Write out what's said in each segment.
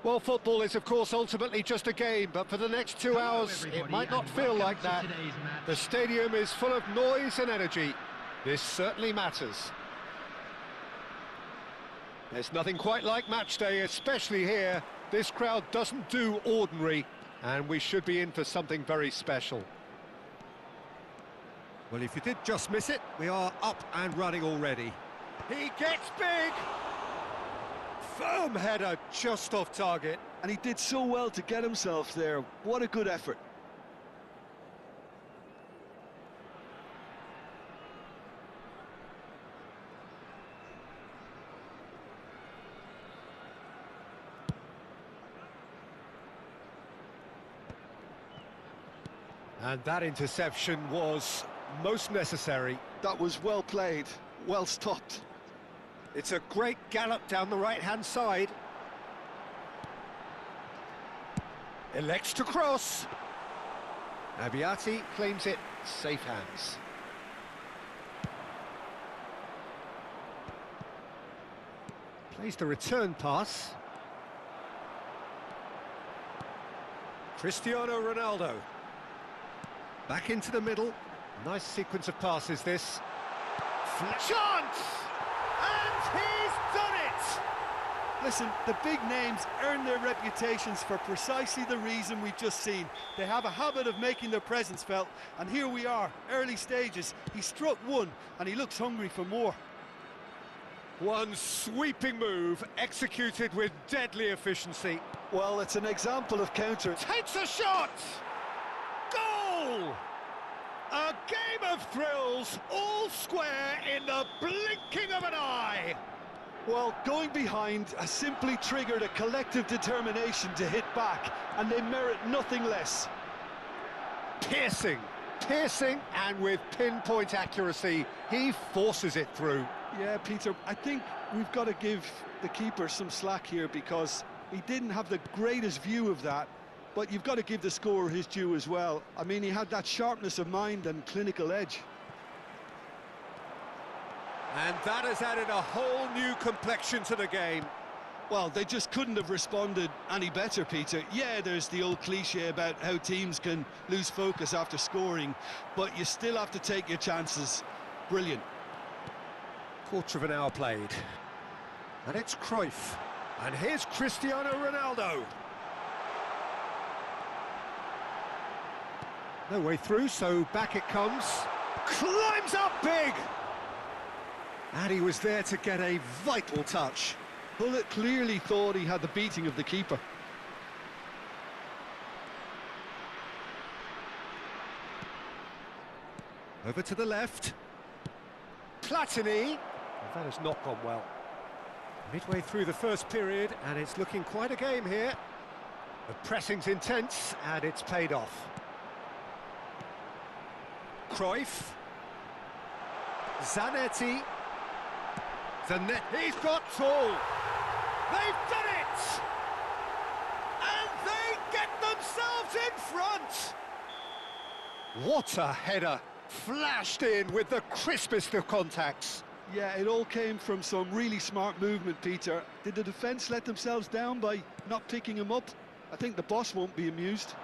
Well, football is, of course, ultimately just a game, but for the next 2 hours, it might not feel like that. The stadium is full of noise and energy. This certainly matters. There's nothing quite like match day, especially here. This crowd doesn't do ordinary, and we should be in for something very special. Well, if you did just miss it, we are up and running already. He gets big! Firm header just off target. And he did so well to get himself there. What a good effort. And that interception was most necessary. That was well played, well stopped. It's a great gallop down the right-hand side. Elects to cross. Abiati claims it, safe hands. Plays the return pass. Cristiano Ronaldo. Back into the middle. Nice sequence of passes, this. Chance! And he's done it! Listen, the big names earn their reputations for precisely the reason we've just seen. They have a habit of making their presence felt, and here we are, early stages. He struck one, and he looks hungry for more. One sweeping move, executed with deadly efficiency. Well, it's an example of counter. Takes a shot! Goal! A game of thrills, all square in the blinking of an eye. Well, going behind has simply triggered a collective determination to hit back, and they merit nothing less. Piercing, and with pinpoint accuracy, he forces it through. Yeah, Peter, I think we've got to give the keeper some slack here because he didn't have the greatest view of that. But you've got to give the scorer his due as well. I mean, he had that sharpness of mind and clinical edge. And that has added a whole new complexion to the game. Well, they just couldn't have responded any better, Peter. Yeah, there's the old cliche about how teams can lose focus after scoring, but you still have to take your chances. Brilliant. Quarter of an hour played. And it's Cruyff. And here's Cristiano Ronaldo. No way through, so back it comes. Climbs up big! And he was there to get a vital touch. Bullet clearly thought he had the beating of the keeper. Over to the left. Platini. That has not gone well. Midway through the first period, and it's looking quite a game here. The pressing's intense, and it's paid off. Cruyff. Zanetti. Zanetti. He's got tall. They've done it! And they get themselves in front! What a header. Flashed in with the crispest of contacts. Yeah, it all came from some really smart movement, Peter. Did the defence let themselves down by not picking him up? I think the boss won't be amused.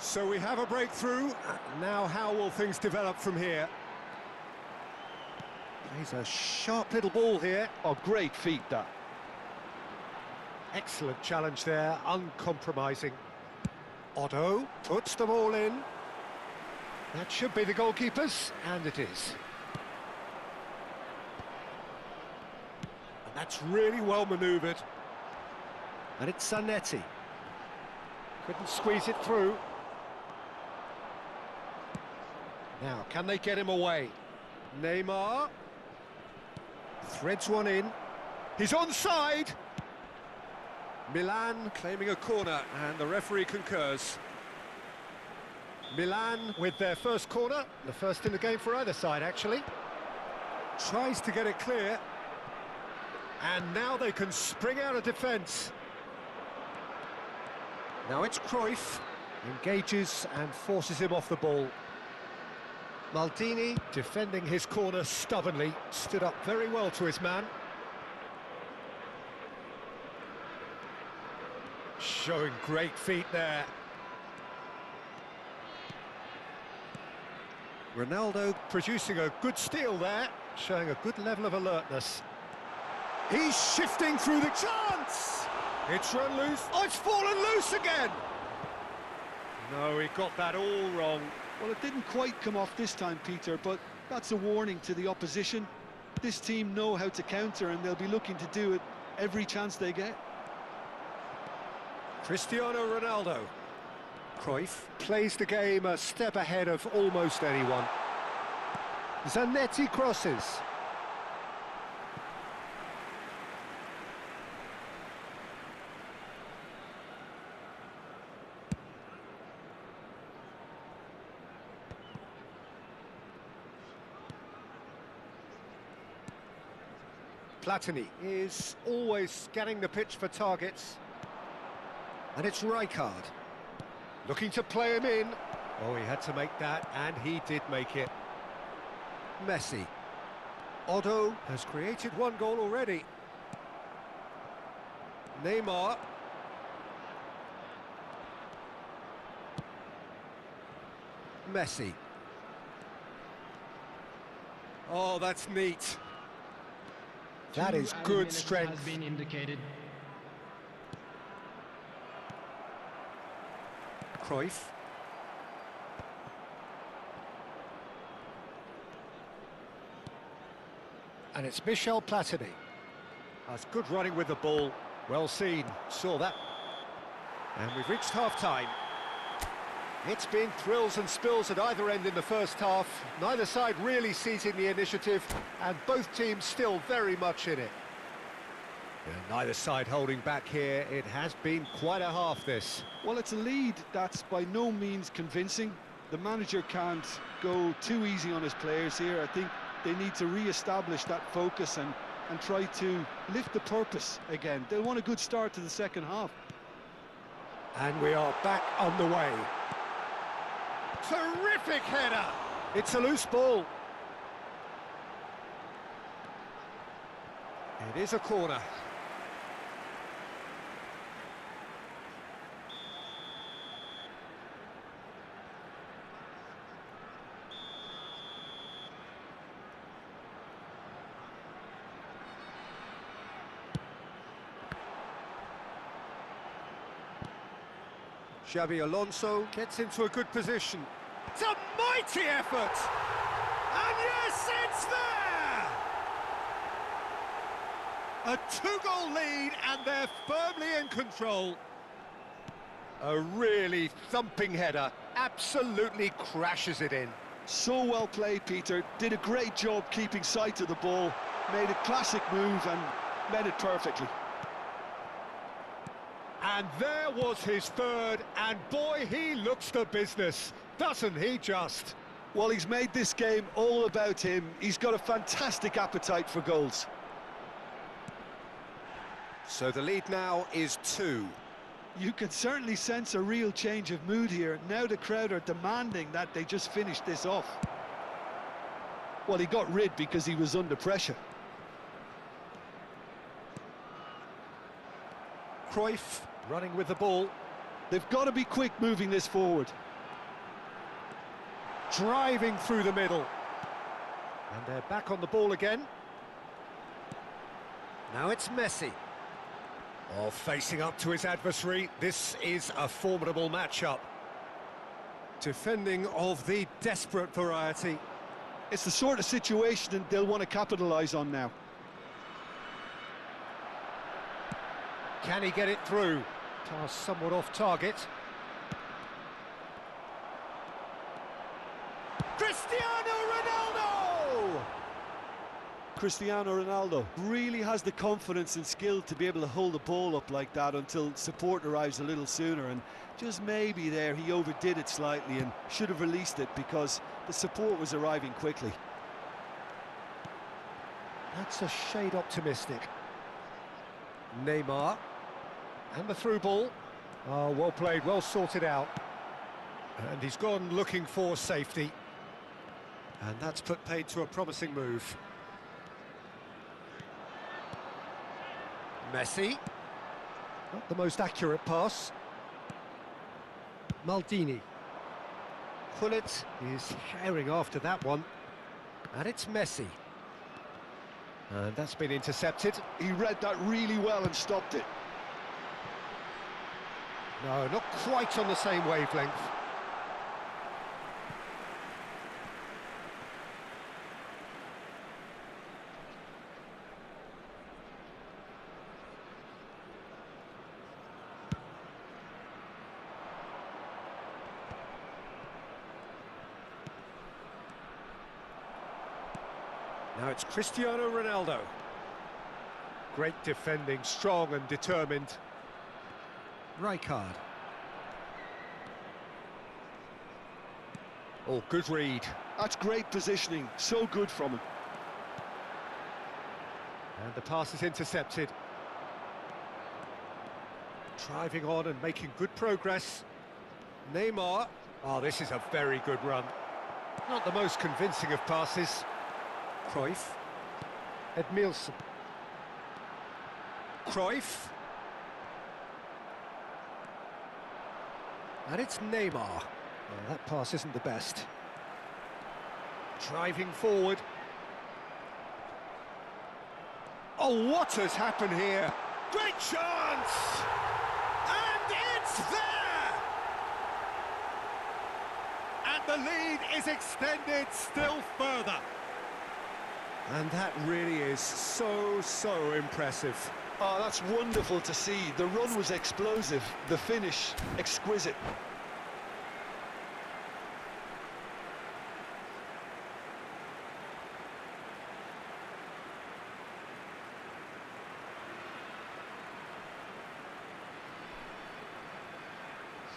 So we have a breakthrough. Now how will things develop from here? Plays a sharp little ball here. Oh, great feat, that. Excellent challenge there, uncompromising. Otto puts them all in. That should be the goalkeepers, and it is. And that's really well manoeuvred. And it's Zanetti. Couldn't squeeze it through. Now, can they get him away? Neymar. Threads one in. He's onside! Milan claiming a corner, and the referee concurs. Milan with their first corner, the first in the game for either side, actually. Tries to get it clear. And now they can spring out of defence. Now it's Cruyff. Engages and forces him off the ball. Maldini, defending his corner stubbornly, stood up very well to his man. showing great feet there. Ronaldo producing a good steal there, showing a good level of alertness. He's shifting through the chance! It's run loose. Oh, it's fallen loose again! No, he got that all wrong. Well, it didn't quite come off this time, Peter, but that's a warning to the opposition. This team know how to counter, and they'll be looking to do it every chance they get. Cristiano Ronaldo. Cruyff plays the game a step ahead of almost anyone. Zanetti crosses. Platini is always scanning the pitch for targets. And it's Rijkaard. Looking to play him in. Oh, he had to make that, and he did make it. Messi. Otto has created one goal already. Neymar. Messi. Oh, that's neat. That is good strength. Has been indicated. Cruyff. And it's Michel Platini. That's good running with the ball. Well seen, saw that. And we've reached half-time. It's been thrills and spills at either end in the first half. Neither side really seizing the initiative, and both teams still very much in it. Yeah, neither side holding back here. It has been quite a half, this. Well, it's a lead that's by no means convincing. The manager can't go too easy on his players here. I think they need to re-establish that focus and try to lift the purpose again. They'll want a good start to the second half. And we are back on the way. Terrific header! It's a loose ball. It is a corner. Xabi Alonso gets into a good position. It's a mighty effort! And yes, it's there! A two-goal lead, and they're firmly in control. A really thumping header, absolutely crashes it in. So well played, Peter. Did a great job keeping sight of the ball. Made a classic move and met it perfectly. And there was his third, and boy, he looks the business, doesn't he just? Well, he's made this game all about him. He's got a fantastic appetite for goals. So the lead now is 2. You can certainly sense a real change of mood here. Now the crowd are demanding that they just finish this off. Well, he got rid because he was under pressure. Cruyff running with the ball. They've got to be quick moving this forward. Driving through the middle. And they're back on the ball again. Now it's Messi. Oh, facing up to his adversary. This is a formidable matchup. Defending of the desperate variety. It's the sort of situation that they'll want to capitalise on now. Can he get it through? Pass somewhat off target. Cristiano Ronaldo! Cristiano Ronaldo really has the confidence and skill to be able to hold the ball up like that until support arrives a little sooner, and just maybe there he overdid it slightly and should have released it because the support was arriving quickly. That's a shade optimistic. Neymar. And the through ball. Oh, well played, well sorted out. And he's gone looking for safety. And that's put paid to a promising move. Messi. Not the most accurate pass. Maldini. Gullit is herring after that one. And it's Messi. And that's been intercepted. He read that really well and stopped it. No, not quite on the same wavelength. Now it's Cristiano Ronaldo. Great defending, strong and determined. Rijkaard. Oh, good read. That's great positioning, so good from him. And the pass is intercepted. Driving on and making good progress. Neymar. Oh, this is a very good run. Not the most convincing of passes. Cruyff. Edmilson. Cruyff. And it's Neymar. Well, that pass isn't the best. Driving forward. Oh, what has happened here? Great chance! And it's there! And the lead is extended still further. And that really is so impressive. Oh, that's wonderful to see. The run was explosive, the finish exquisite.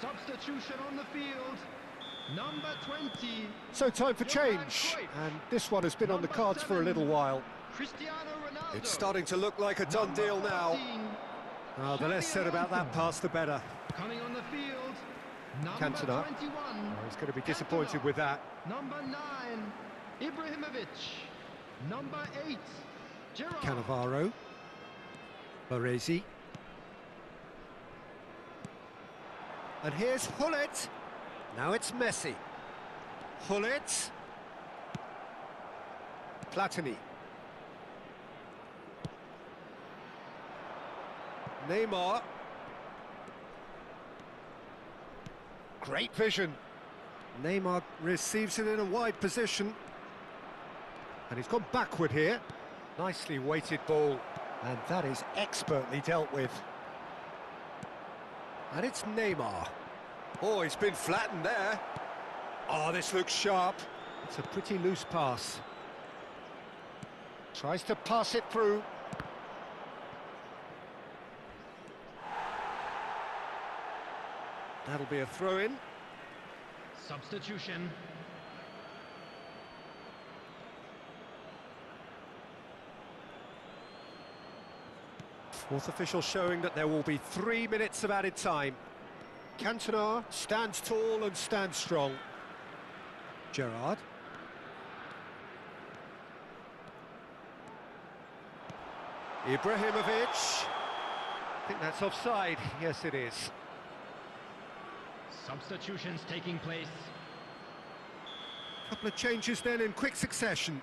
Substitution on the field, number 20. So time for change, and this one has been on the cards for a little while. Cristiano Ronaldo. It's starting to look like a done deal now. The less said about that pass, the better. Coming on the field, number Cantona. 21. He's going to be disappointed with that. Number 9, Ibrahimovic. Number 8, Gerrard. Cannavaro. Baresi. And here's Gullit. Now it's Messi. Gullit. Platini. Neymar. Great vision. Neymar receives it in a wide position. And he's gone backward here. Nicely weighted ball. And that is expertly dealt with. And it's Neymar. Oh, he's been flattened there. Oh, this looks sharp. It's a pretty loose pass. Tries to pass it through. That'll be a throw-in. Substitution. Fourth official showing that there will be 3 minutes of added time. Cantona stands tall and stands strong. Gerrard. Ibrahimovic. I think that's offside. Yes, it is. Substitutions taking place. Couple of changes then in quick succession.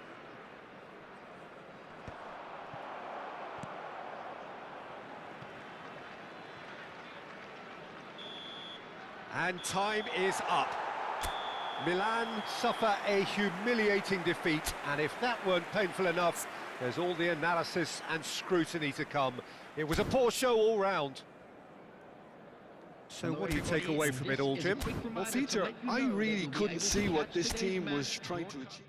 And time is up. Milan suffer a humiliating defeat, and if that weren't painful enough, there's all the analysis and scrutiny to come. It was a poor show all round. So what do you take away from it all, Jim? Well, Peter, I really couldn't see what this team was trying to achieve.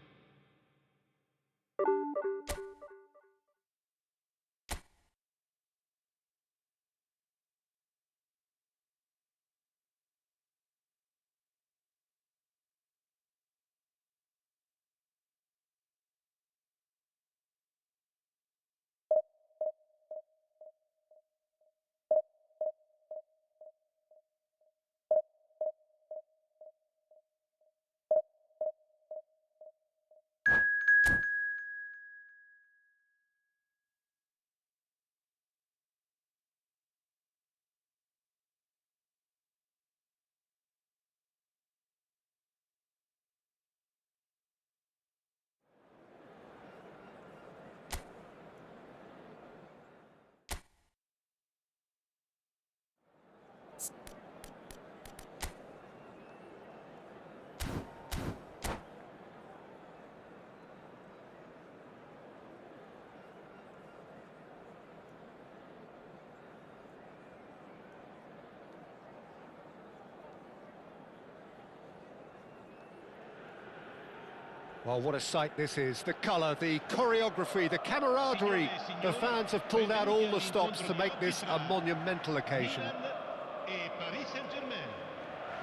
Well, what a sight this is. The colour, the choreography, the camaraderie. The fans have pulled out all the stops to make this a monumental occasion.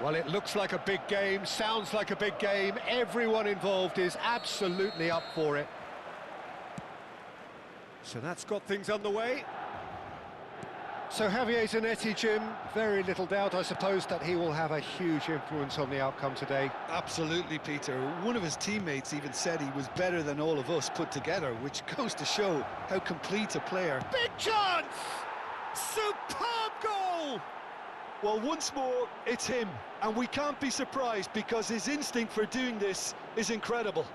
Well, it looks like a big game, sounds like a big game. Everyone involved is absolutely up for it. So that's got things underway. So Javier Zanetti, Jim, very little doubt, I suppose, that he will have a huge influence on the outcome today. Absolutely, Peter. One of his teammates even said he was better than all of us put together, which goes to show how complete a player. Big chance! Superb goal! Well, once more, it's him, and we can't be surprised because his instinct for doing this is incredible.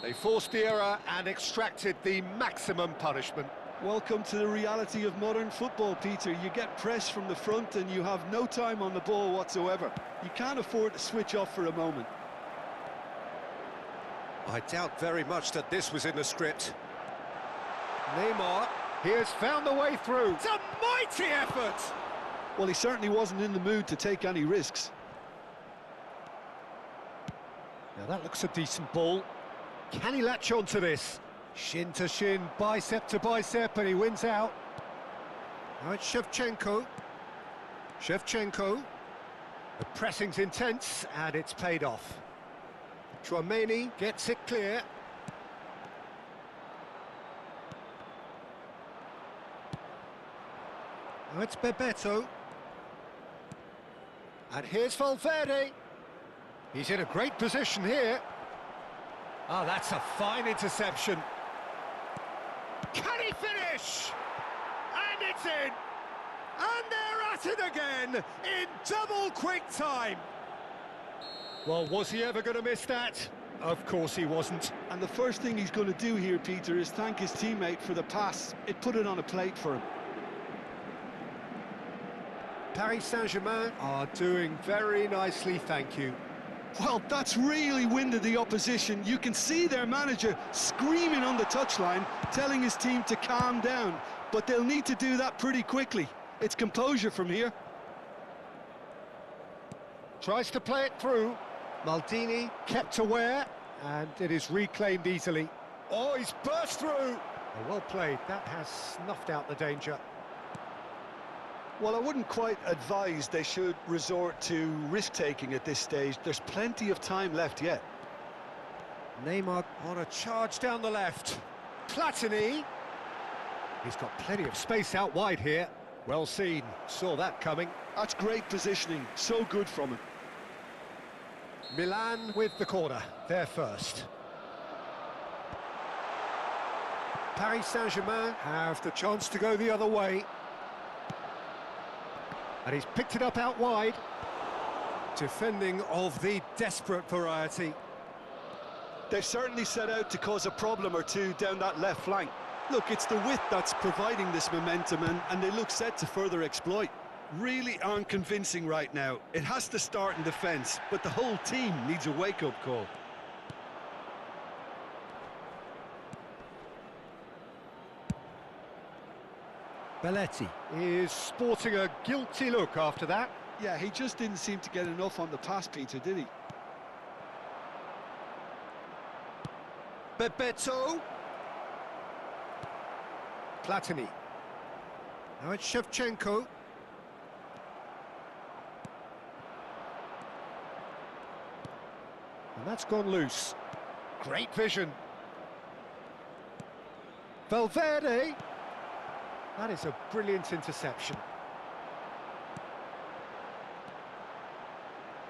They forced the error and extracted the maximum punishment. Welcome to the reality of modern football, Peter. You get pressed from the front and you have no time on the ball whatsoever. You can't afford to switch off for a moment. I doubt very much that this was in the script. Neymar, he has found the way through. It's a mighty effort! Well, he certainly wasn't in the mood to take any risks. Now that looks a decent ball. Can he latch on to this? Shin to shin, bicep to bicep, and he wins out. Now it's Shevchenko. Shevchenko. The pressing's intense, and it's paid off. Chouameni gets it clear. Now it's Bebeto. And here's Valverde. He's in a great position here. Oh, that's a fine interception. Can he finish? And it's in! And they're at it again, in double quick time. Well, was he ever going to miss that? Of course he wasn't. And the first thing he's going to do here, Peter, is thank his teammate for the pass. It put it on a plate for him. Paris Saint-Germain are doing very nicely, thank you. Well, that's really winded the opposition. You can see their manager screaming on the touchline, telling his team to calm down. But they'll need to do that pretty quickly. It's composure from here. Tries to play it through. Maldini kept aware, and it is reclaimed easily. Oh, he's burst through! Oh, well played. That has snuffed out the danger. Well, I wouldn't quite advise they should resort to risk-taking at this stage. There's plenty of time left yet. Neymar on a charge down the left. Platini. He's got plenty of space out wide here. Well seen. Saw that coming. That's great positioning. So good from him. Milan with the corner. They're first. Paris Saint-Germain have the chance to go the other way. And he's picked it up out wide. Defending of the desperate variety. They've certainly set out to cause a problem or two down that left flank. Look, it's the width that's providing this momentum, and they look set to further exploit. Really aren't convincing right now. It has to start in defence, but the whole team needs a wake-up call. Belletti is sporting a guilty look after that. Yeah, he just didn't seem to get enough on the pass, Peter, did he? Bebeto. Platini. Now it's Shevchenko. And that's gone loose. Great vision. Valverde. That is a brilliant interception.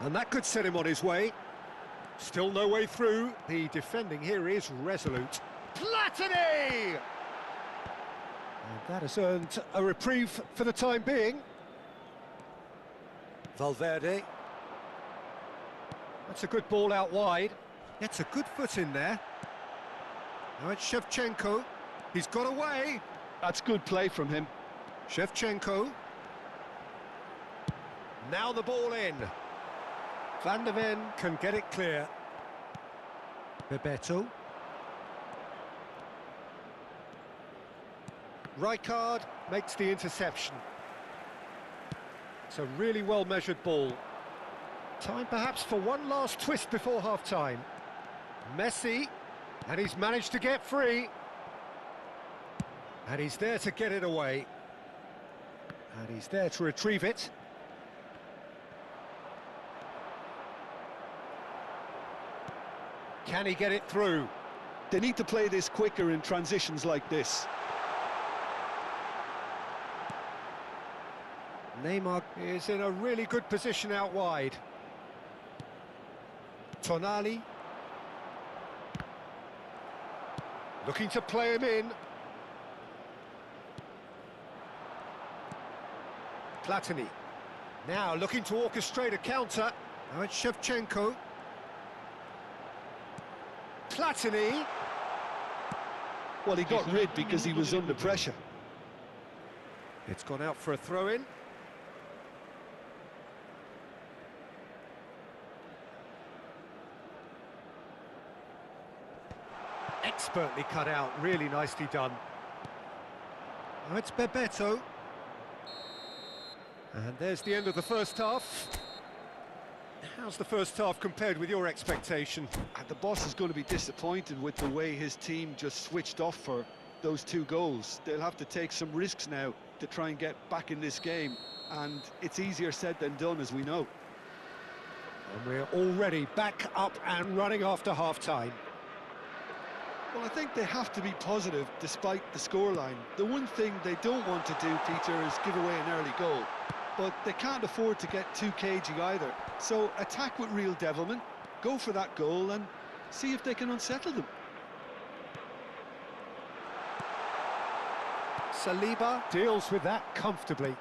And that could set him on his way. Still no way through. The defending here is resolute. Platini! And that has earned a reprieve for the time being. Valverde. That's a good ball out wide. Gets a good foot in there. Now it's Shevchenko. He's got away. That's good play from him. Shevchenko. Now the ball in. Van der Ven can get it clear. Bebeto. Rijkaard makes the interception. It's a really well-measured ball. Time perhaps for one last twist before half-time. Messi, and he's managed to get free. And he's there to get it away. And he's there to retrieve it. Can he get it through? They need to play this quicker in transitions like this. Neymar is in a really good position out wide. Tonali. Looking to play him in. Platini. Now looking to orchestrate a counter. Now it's Shevchenko. Platini. Well, he got rid because he was under pressure. It's gone out for a throw-in. Expertly cut out, really nicely done. Now it's Bebeto. And there's the end of the first half. How's the first half compared with your expectation? And the boss is going to be disappointed with the way his team just switched off for those 2 goals. They'll have to take some risks now to try and get back in this game. And it's easier said than done, as we know. And we're already back up and running after half-time. Well, I think they have to be positive despite the scoreline. The one thing they don't want to do, Peter, is give away an early goal. But they can't afford to get too cagey either. So attack with real devilment, go for that goal and see if they can unsettle them. Saliba deals with that comfortably.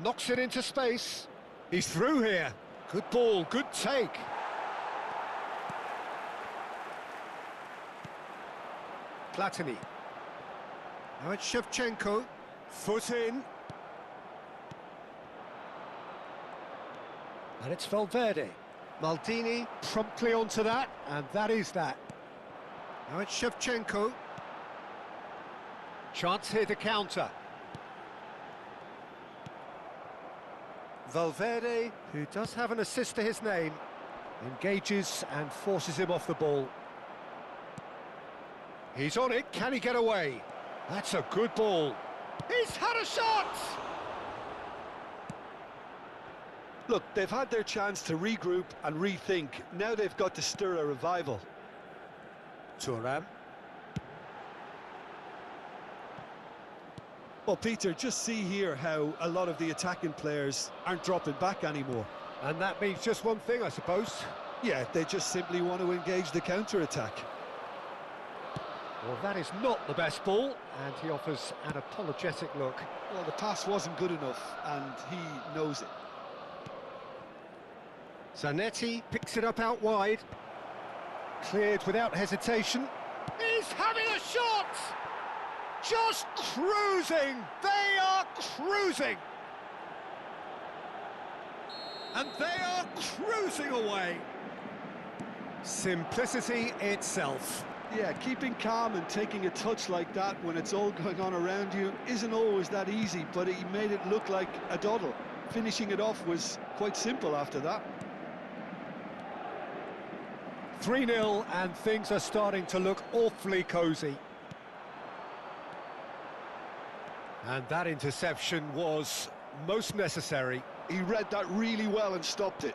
Knocks it into space. He's through here. Good ball, good take. Platini. Now it's Shevchenko. Foot in. And it's Valverde. Maldini promptly onto that, and that is that. Now it's Shevchenko. Chance here to counter. Valverde, who does have an assist to his name, engages and forces him off the ball. He's on it, can he get away? That's a good ball. He's had a shot! Look, they've had their chance to regroup and rethink. Now they've got to stir a revival. Thuram. Well, Peter, just see here how a lot of the attacking players aren't dropping back anymore. And that means just one thing, I suppose. Yeah, they just simply want to engage the counter-attack. Well, that is not the best ball, and he offers an apologetic look. Well, the pass wasn't good enough, and he knows it. Zanetti picks it up out wide. Cleared without hesitation. He's having a shot! Just cruising! They are cruising! And they are cruising away! Simplicity itself. Yeah, keeping calm and taking a touch like that when it's all going on around you isn't always that easy, but he made it look like a doddle. Finishing it off was quite simple after that. 3-0, and things are starting to look awfully cosy. And that interception was most necessary. He read that really well and stopped it.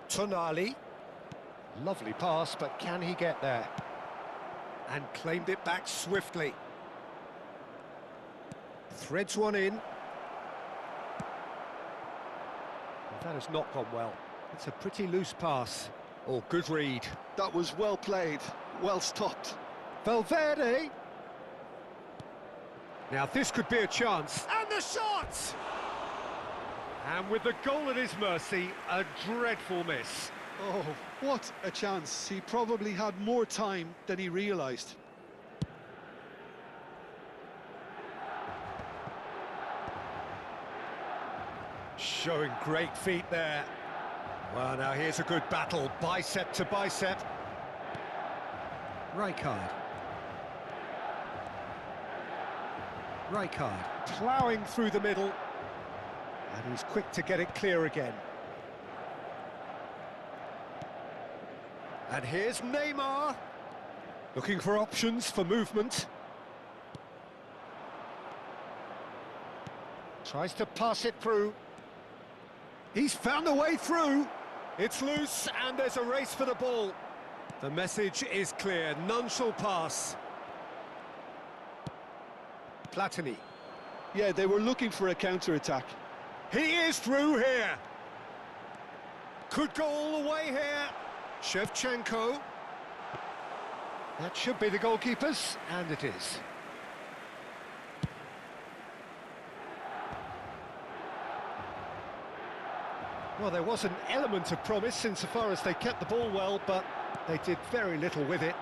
Tonali. Lovely pass, but can he get there? And claimed it back swiftly. Threads one in. That has not gone well. It's a pretty loose pass. Oh, good read. That was well played, well stopped. Valverde. Now this could be a chance. And the shot! And with the goal at his mercy, a dreadful miss. Oh, what a chance. He probably had more time than he realised. Showing great feet there. Well, now here's a good battle, bicep to bicep. Rijkaard. Rijkaard ploughing through the middle. And he's quick to get it clear again. And here's Neymar. Looking for options for movement. Tries to pass it through. He's found a way through. It's loose and there's a race for the ball. The message is clear, none shall pass. Platini. Yeah, they were looking for a counter-attack. He is through here. Could go all the way here. Shevchenko. That should be the goalkeepers, and it is. Well, there was an element of promise insofar as they kept the ball well, but they did very little with it.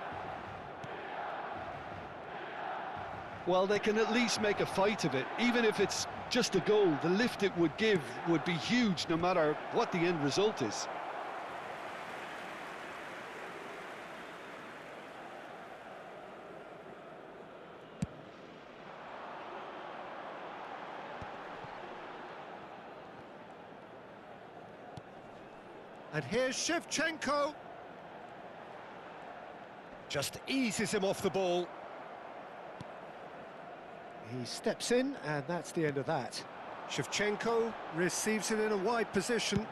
Well, they can at least make a fight of it. Even if it's just a goal, the lift it would give would be huge no matter what the end result is. And here's Shevchenko. Just eases him off the ball. He steps in, and that's the end of that. Shevchenko receives it in a wide position.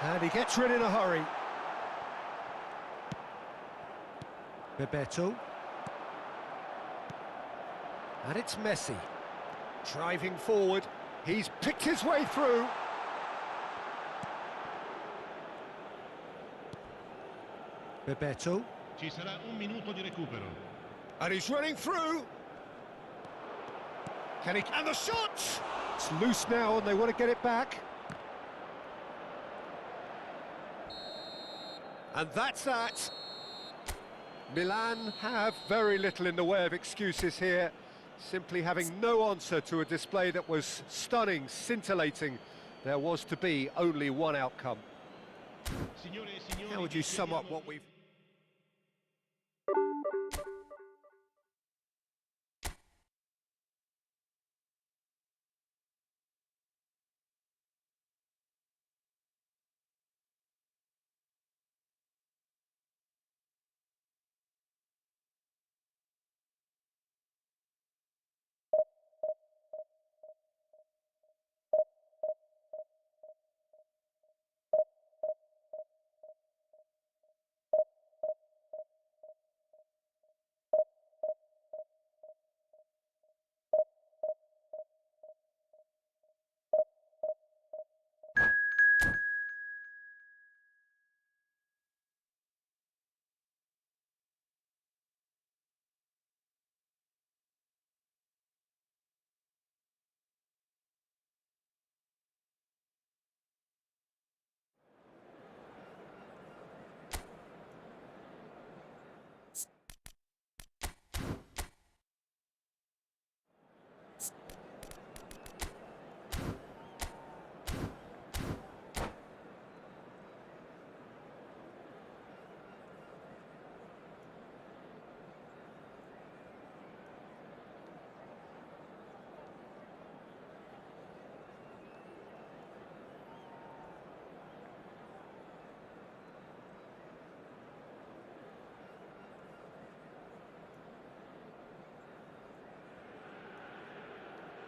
And he gets rid in a hurry. Bebeto. And it's Messi. Driving forward. He's picked his way through. Bebeto. Ci sarà un minuto di recupero. And he's running through. Can he... And the shot! It's loose now and they want to get it back. And that's that. Milan have very little in the way of excuses here. Simply having no answer to a display that was stunning, scintillating. There was to be only one outcome. How would you sum up what we've...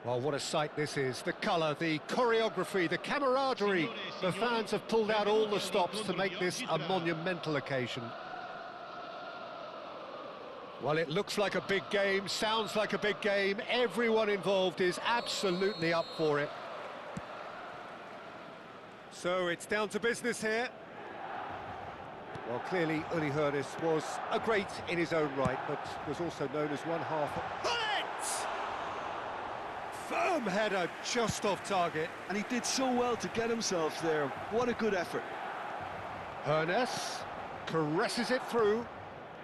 Well, what a sight this is. The colour, the choreography, the camaraderie. The fans have pulled out all the stops to make this a monumental occasion. Well, it looks like a big game, sounds like a big game. Everyone involved is absolutely up for it. So it's down to business here. Well, clearly, Uli Hoeneß was a great in his own right, but was also known as one half... Firm header just off target. And he did so well to get himself there. What a good effort. Hoeneß caresses it through.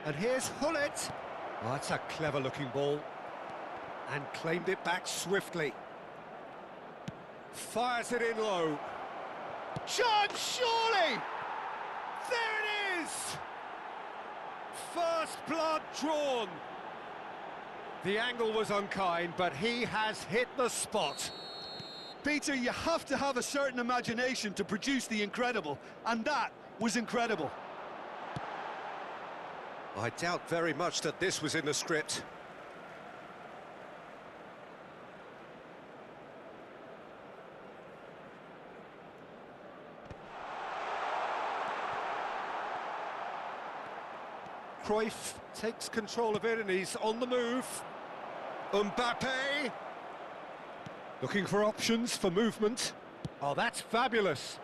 And here's Hullet. Oh, that's a clever-looking ball. And claimed it back swiftly. Fires it in low. Chance, surely! There it is! First blood drawn. The angle was unkind, but he has hit the spot. Peter, you have to have a certain imagination to produce the incredible, and that was incredible. I doubt very much that this was in the script. Cruyff takes control of it and he's on the move. Mbappe! Looking for options for movement. Oh, that's fabulous.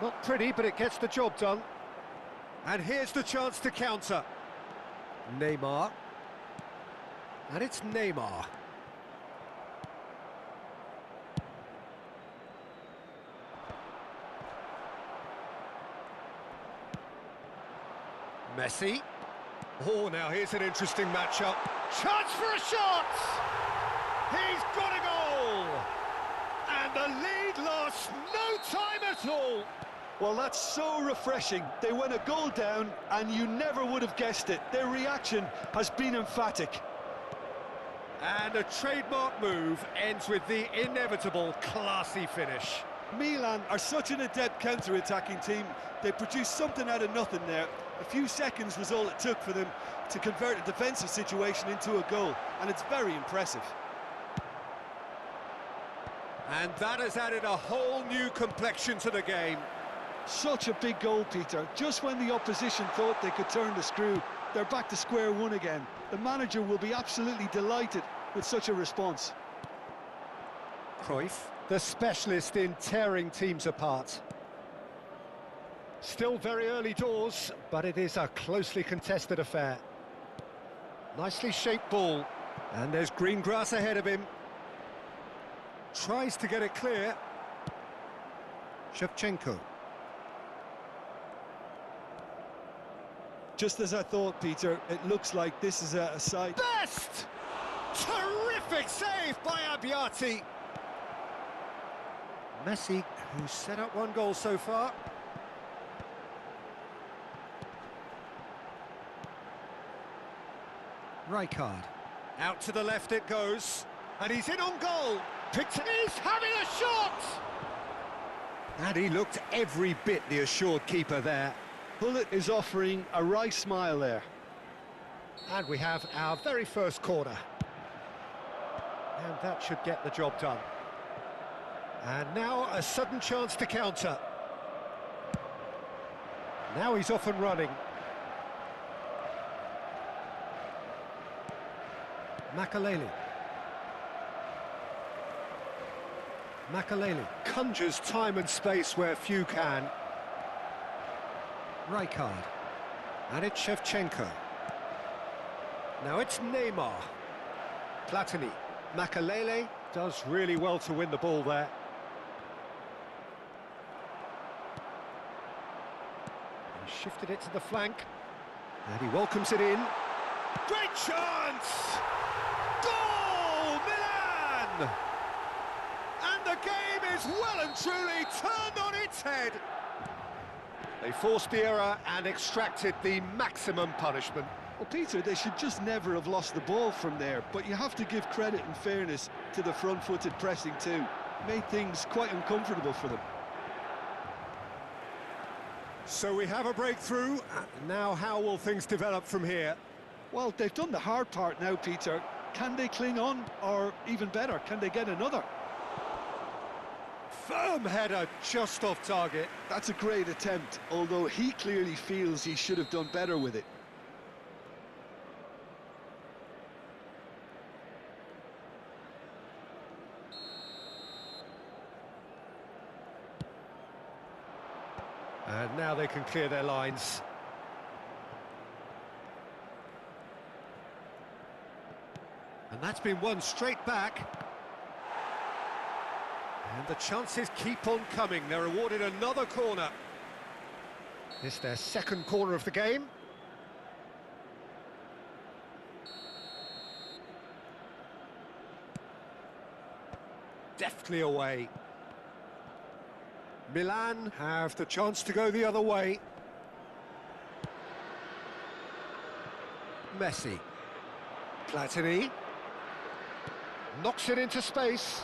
Not pretty, but it gets the job done. And here's the chance to counter. Neymar. And it's Neymar. Messi. Oh, now here's an interesting matchup. Chance for a shot! He's got a goal! And the lead lasts no time at all. Well, that's so refreshing. They went a goal down, and you never would have guessed it. Their reaction has been emphatic. And a trademark move ends with the inevitable classy finish. Milan are such an adept counter-attacking team. They produced something out of nothing there. A few seconds was all it took for them to convert a defensive situation into a goal, and it's very impressive. And that has added a whole new complexion to the game. Such a big goal, Peter. Just when the opposition thought they could turn the screw, they're back to square one again. The manager will be absolutely delighted with such a response. Cruyff, the specialist in tearing teams apart. Still very early doors, but it is a closely contested affair. Nicely shaped ball, and there's green grass ahead of him. Tries to get it clear. Shevchenko. Just as I thought, Peter, it looks like this is a side... Best! Terrific save by Abbiati. Messi, who's set up one goal so far. Rijkaard. Out to the left it goes. And he's in on goal. He's having a shot! And he looked every bit the assured keeper there. Bullet is offering a wry smile there. And we have our very first corner. And that should get the job done. And now a sudden chance to counter. Now he's off and running. Makaleli. Makaleli conjures time and space where few can. Rijkaard. And it's Shevchenko. Now it's Neymar. Platini. Makaleli does really well to win the ball there. He shifted it to the flank. And he welcomes it in. Great chance! Goal, Milan! And the game is well and truly turned on its head. They forced the error and extracted the maximum punishment. Well, Peter, they should just never have lost the ball from there, but you have to give credit and fairness to the front-footed pressing too. Made things quite uncomfortable for them. So we have a breakthrough. Now how will things develop from here? Well, they've done the hard part now, Peter. Can they cling on, or even better, can they get another? Firm header just off target. That's a great attempt, although he clearly feels he should have done better with it. And now they can clear their lines. And that's been won straight back. And the chances keep on coming. They're awarded another corner. It's their second corner of the game. Deftly away. Milan have the chance to go the other way. Messi. Platini. Knocks it into space.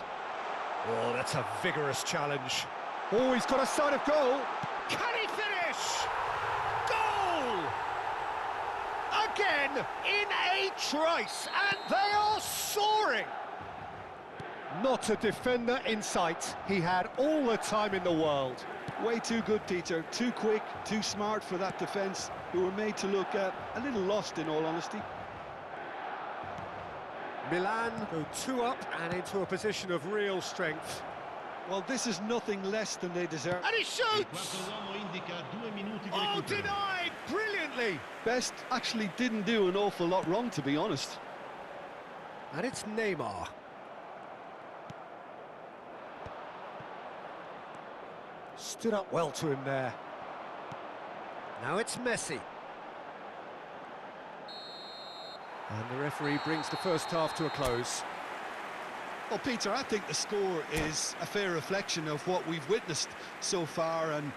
Oh, that's a vigorous challenge. Oh, he's got a sight of goal. Can he finish? Goal! again in a trice, and they are soaring. Not a defender in sight. He had all the time in the world. Way too good, Peter. Too quick, too smart for that defence, who were made to look a little lost, in all honesty. Milan go 2 up and into a position of real strength. Well, this is nothing less than they deserve. And he Il shoots! quarto uomo indica 2 minuti di Oh, recupero. denied brilliantly! Best actually didn't do an awful lot wrong, to be honest. And it's Neymar. Stood up well to him there. Now it's Messi. And the referee brings the first half to a close. Well, Peter, I think the score is a fair reflection of what we've witnessed so far, and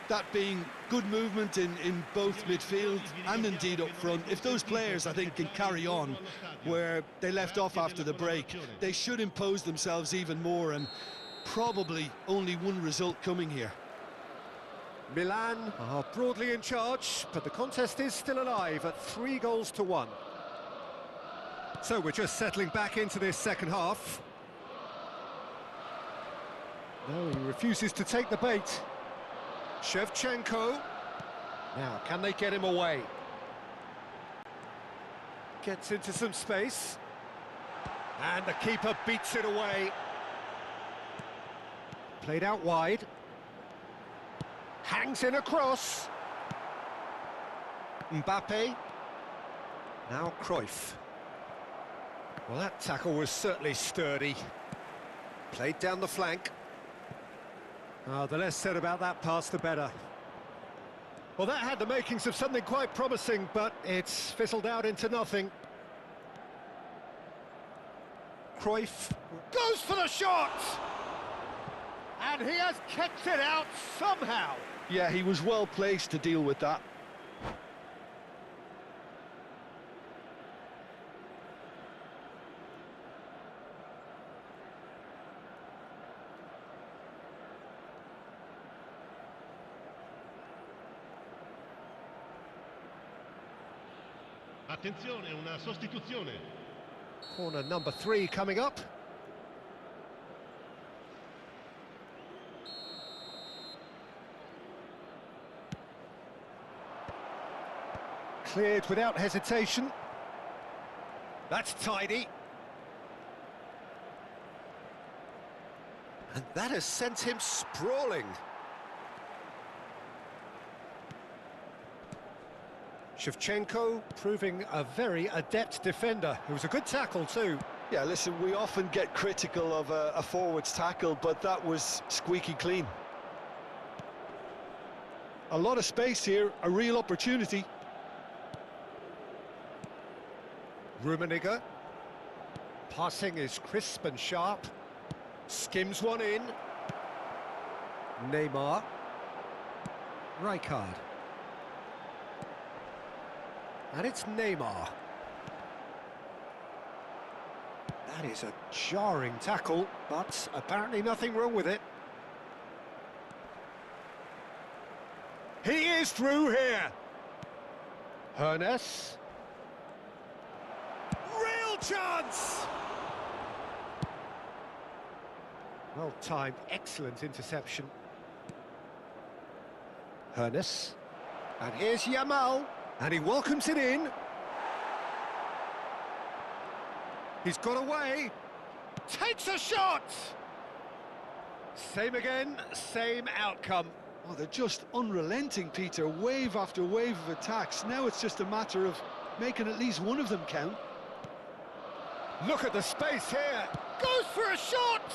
that being good movement in both midfield and indeed up front. If those players, I think, can carry on where they left off after the break, they should impose themselves even more, and probably only one result coming here. Milan are broadly in charge, but the contest is still alive at 3-1. So we're just settling back into this second half. No, he refuses to take the bait. Shevchenko. Now, can they get him away? Gets into some space. And the keeper beats it away. Played out wide. Hangs in a cross. Mbappe. Now Cruyff. Well, that tackle was certainly sturdy. Played down the flank. The less said about that pass, the better. Well, that had the makings of something quite promising, but it's fizzled out into nothing. Cruyff goes for the shot! And he has kept it out somehow. Yeah, he was well placed to deal with that. Attenzione, una sostituzione. Corner number 3 coming up. Cleared without hesitation. That's tidy. And that has sent him sprawling. Shevchenko proving a very adept defender. It was a good tackle too. Yeah, listen, we often get critical of a forward's tackle, but that was squeaky clean. A lot of space here, a real opportunity. Rummenigge. Passing is crisp and sharp. Skims one in. Neymar. Rijkaard. And it's Neymar. That is a jarring tackle, but apparently nothing wrong with it. He is through here. Hernes. Real chance! Well timed, excellent interception. Hernes. And here's Yamal. And he welcomes it in. He's got away. Takes a shot! Same again, same outcome. Oh, they're just unrelenting, Peter. Wave after wave of attacks. Now it's just a matter of making at least one of them count. Look at the space here. Goes for a shot!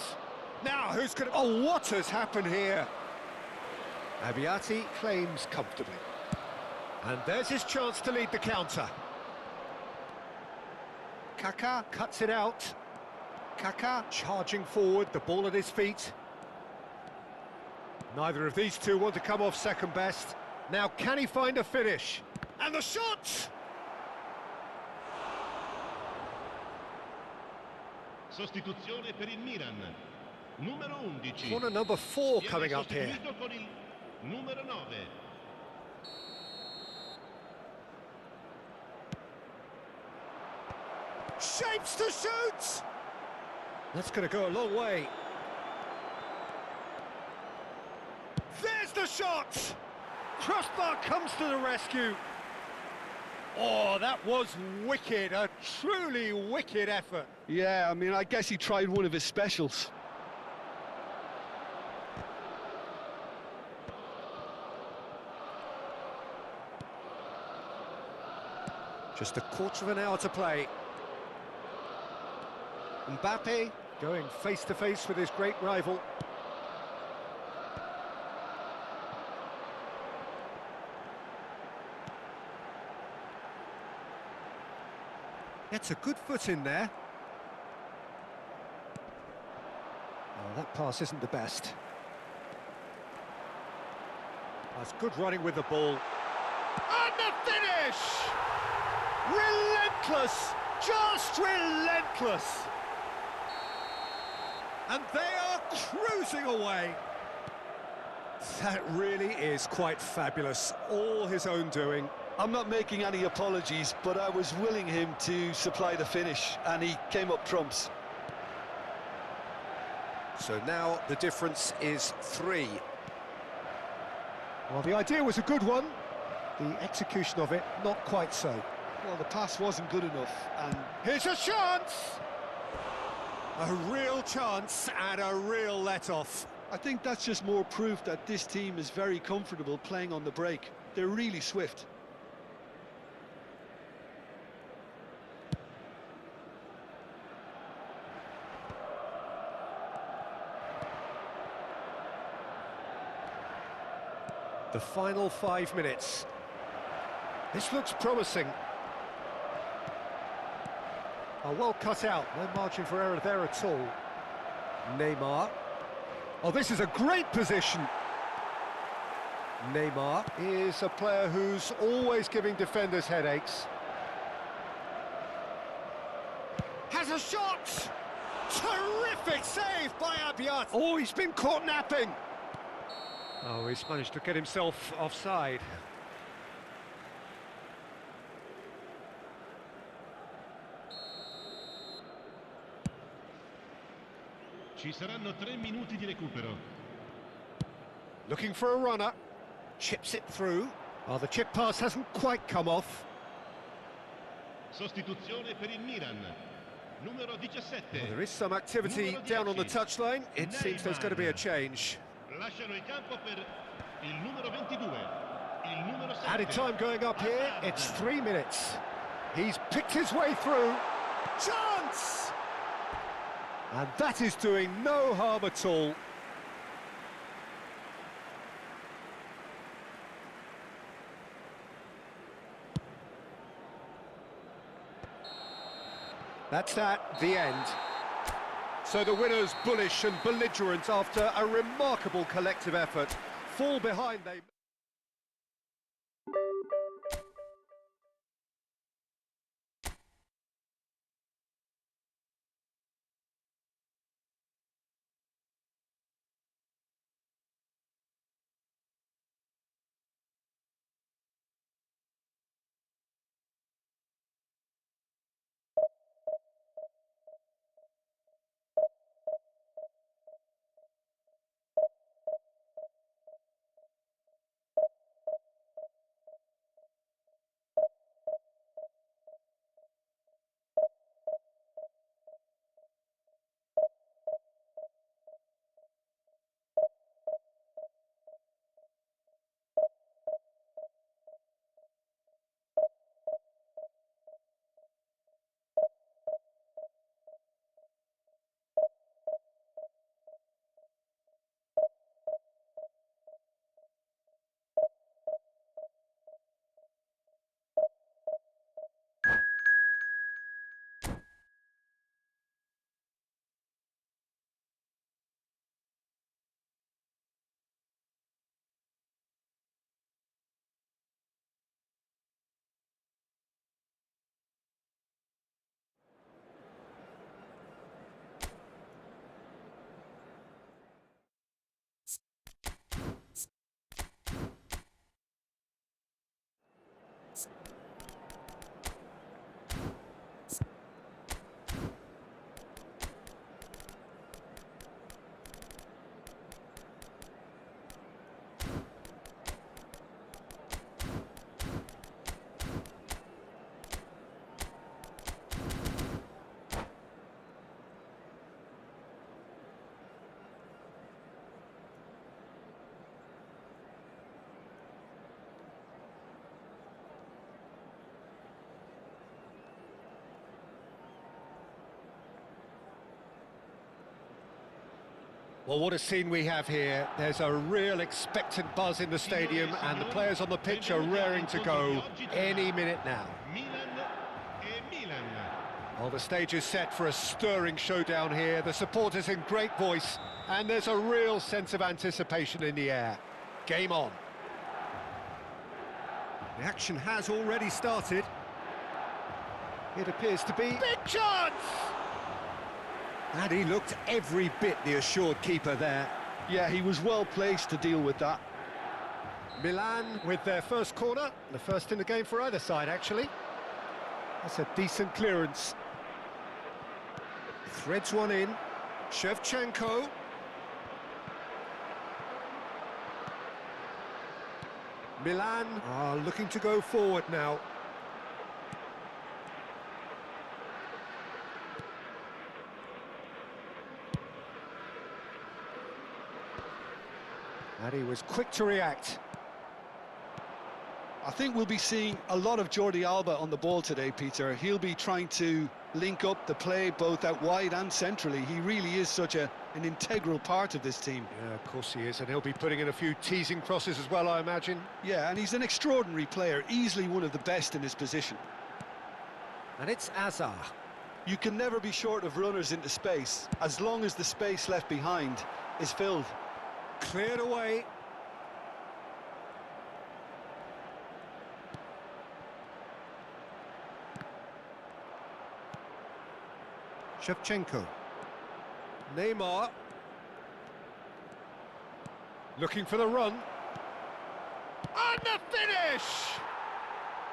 Now, who's going to... Oh, what has happened here? Abbiati claims comfortably. And there's his chance to lead the counter. Kaká cuts it out. Kaká charging forward, the ball at his feet. Neither of these two want to come off second best. Now, can he find a finish? And the shot! Sostituzione per il Milan. Numero 11. Corner number 4 coming up here. Sostituito con il numero 9. Shapes to shoot! That's going to go a long way. There's the shot! Crossbar comes to the rescue. Oh, that was wicked, a truly wicked effort. Yeah, I mean, I guess he tried one of his specials. Just a quarter of an hour to play. Mbappe going face-to-face with his great rival. Gets a good foot in there. Oh, that pass isn't the best. That's good running with the ball. And the finish! Relentless! Just relentless! And they are cruising away. That really is quite fabulous. All his own doing. I'm not making any apologies, but I was willing him to supply the finish, and he came up trumps. So now the difference is 3. Well, the idea was a good one. The execution of it, not quite so. Well, the pass wasn't good enough, and Here's a chance! A real chance and a real let-off. I think that's just more proof that this team is very comfortable playing on the break. They're really swift. The final 5 minutes. This looks promising. Oh, well cut out, no margin for error there at all. Neymar. Oh, this is a great position. Neymar is a player who's always giving defenders headaches. Has a shot! Terrific save by Abiat. Oh, he's been caught napping. Oh, he's managed to get himself offside. Ci saranno 3 minuti di recupero. Looking for a runner. Chips it through. Oh, the chip pass hasn't quite come off. Sostituzione per il Milan. Numero 17. Well, there is some activity down on the touchline. It seems there's going to be a change. Lasciano il campo per il numero 22. Il numero 7. Added time going up here. It's 3 minutes. He's picked his way through. Chance! And that is doing no harm at all. That's that, the end. So the winners bullish and belligerent after a remarkable collective effort. Fall behind they... Well, what a scene we have here. There's a real expectant buzz in the stadium, and the players on the pitch are raring to go any minute now. Well, the stage is set for a stirring showdown here. The supporters in great voice, and there's a real sense of anticipation in the air. Game on. The action has already started. It appears to be... Big chance! And he looked every bit the assured keeper there. Yeah, he was well placed to deal with that. Milan with their first corner, the first in the game for either side, actually. That's a decent clearance. Threads one in. Shevchenko. Milan are looking to go forward now. And he was quick to react. I think we'll be seeing a lot of Jordi Alba on the ball today, Peter. He'll be trying to link up the play both out wide and centrally. He really is such an integral part of this team. Yeah, of course he is, and he'll be putting in a few teasing crosses as well, I imagine. Yeah, and he's an extraordinary player, easily one of the best in his position. And it's Azar. You can never be short of runners into space, as long as the space left behind is filled. Cleared away. Shevchenko. Neymar. Looking for the run. And the finish!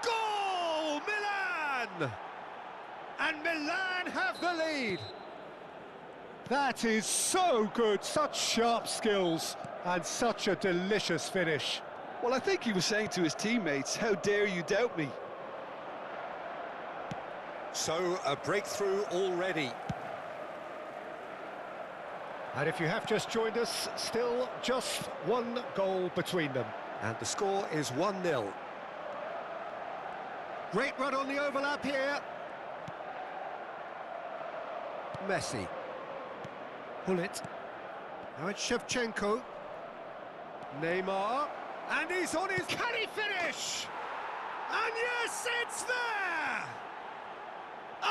Goal! Milan! And Milan have the lead. That is so good, such sharp skills and such a delicious finish. Well, I think he was saying to his teammates, how dare you doubt me? So, a breakthrough already. And if you have just joined us, still just one goal between them. And the score is 1-0. Great run on the overlap here. Messi. Pull it. Now it's Shevchenko. Neymar. And he's on his... Can he finish? And yes, it's there!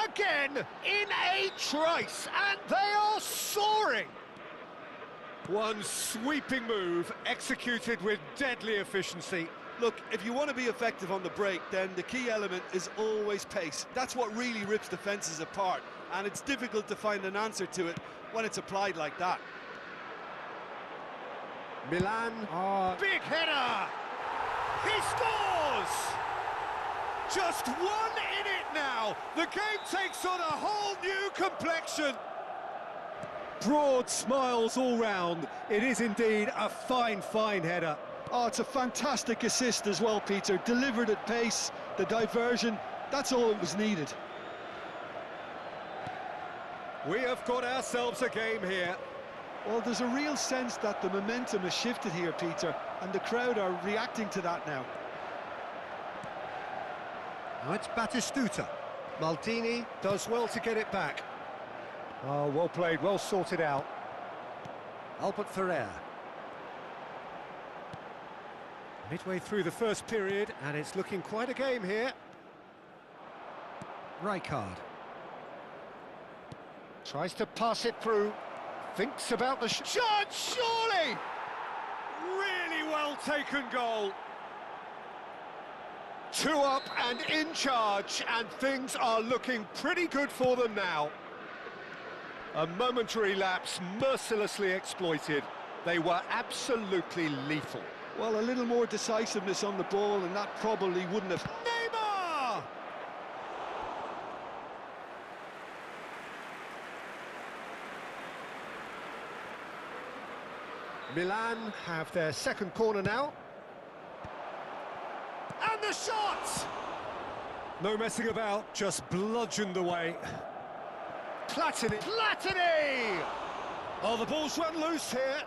Again, in a trice, and they are soaring! One sweeping move, executed with deadly efficiency. Look, if you want to be effective on the break, then the key element is always pace. That's what really rips defences apart, and it's difficult to find an answer to it when it's applied like that. Milan, big header! He scores! Just one in it now. The game takes on a whole new complexion. Broad smiles all round. It is indeed a fine, fine header. Oh, it's a fantastic assist as well, Peter. Delivered at pace, the diversion, that's all that was needed. We have got ourselves a game here. Well, there's a real sense that the momentum has shifted here, Peter, and the crowd are reacting to that now. Now it's Batistuta. Maldini does well to get it back. Oh, well played, well sorted out. Albert Ferrer. Midway through the first period, and it's looking quite a game here. Rijkaard. Tries to pass it through. Thinks about the shot, surely! Really well taken goal. 2 up and in charge, and things are looking pretty good for them now. A momentary lapse mercilessly exploited. They were absolutely lethal. Well, a little more decisiveness on the ball, and that probably wouldn't have... Neymar! Milan have their second corner now. And the shot! No messing about, just bludgeoned away. Platini! Platini! Oh, the ball's run loose here.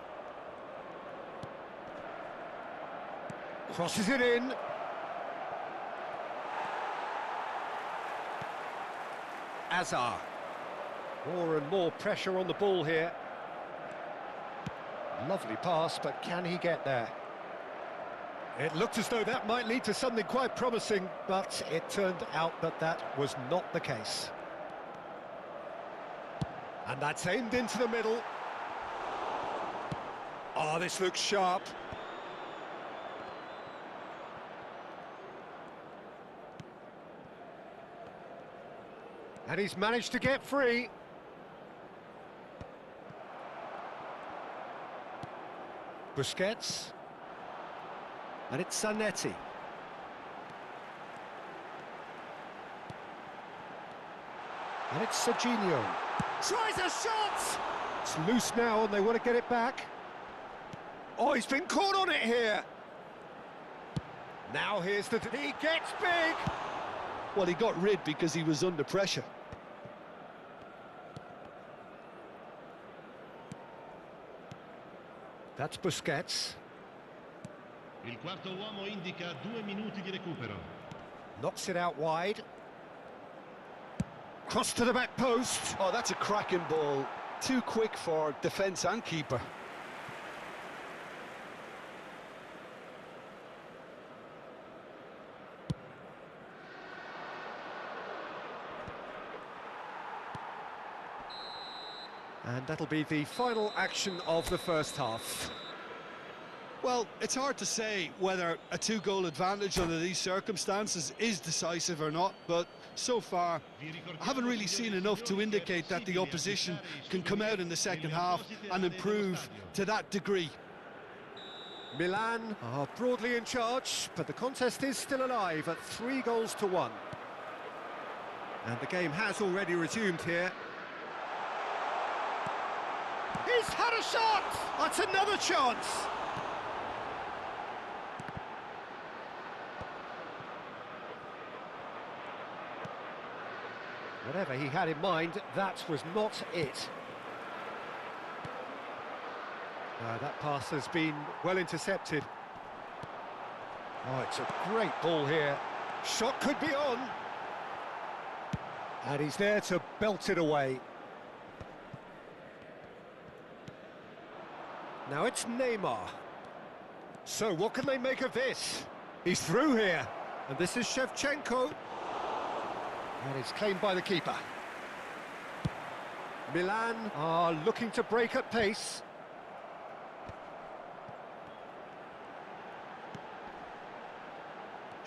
Crosses it in. Azar. More and more pressure on the ball here. Lovely pass, but can he get there? It looked as though that might lead to something quite promising, but it turned out that that was not the case. And that's aimed into the middle. Oh, this looks sharp. And he's managed to get free. Busquets. And it's Zanetti. And it's Serginho. Tries a shot! It's loose now and they want to get it back. Oh, he's been caught on it here. Now here's the... He gets big! Well, he got rid because he was under pressure. That's Busquets. Il quarto uomo indica 2 minuti di recupero. Knocks it out wide. Cross to the back post. Oh, that's a cracking ball. Too quick for defence and keeper. And that'll be the final action of the first half. Well, it's hard to say whether a 2-goal advantage under these circumstances is decisive or not, but so far I haven't really seen enough to indicate that the opposition can come out in the second half and improve to that degree. Milan are broadly in charge, but the contest is still alive at 3-1. And the game has already resumed here. He's had a shot! That's another chance! Whatever he had in mind, that was not it. That pass has been well intercepted. Oh, it's a great ball here. Shot could be on. And he's there to belt it away. Now it's Neymar. So what can they make of this? He's through here. And this is Shevchenko. And it's claimed by the keeper. Milan are looking to break at pace.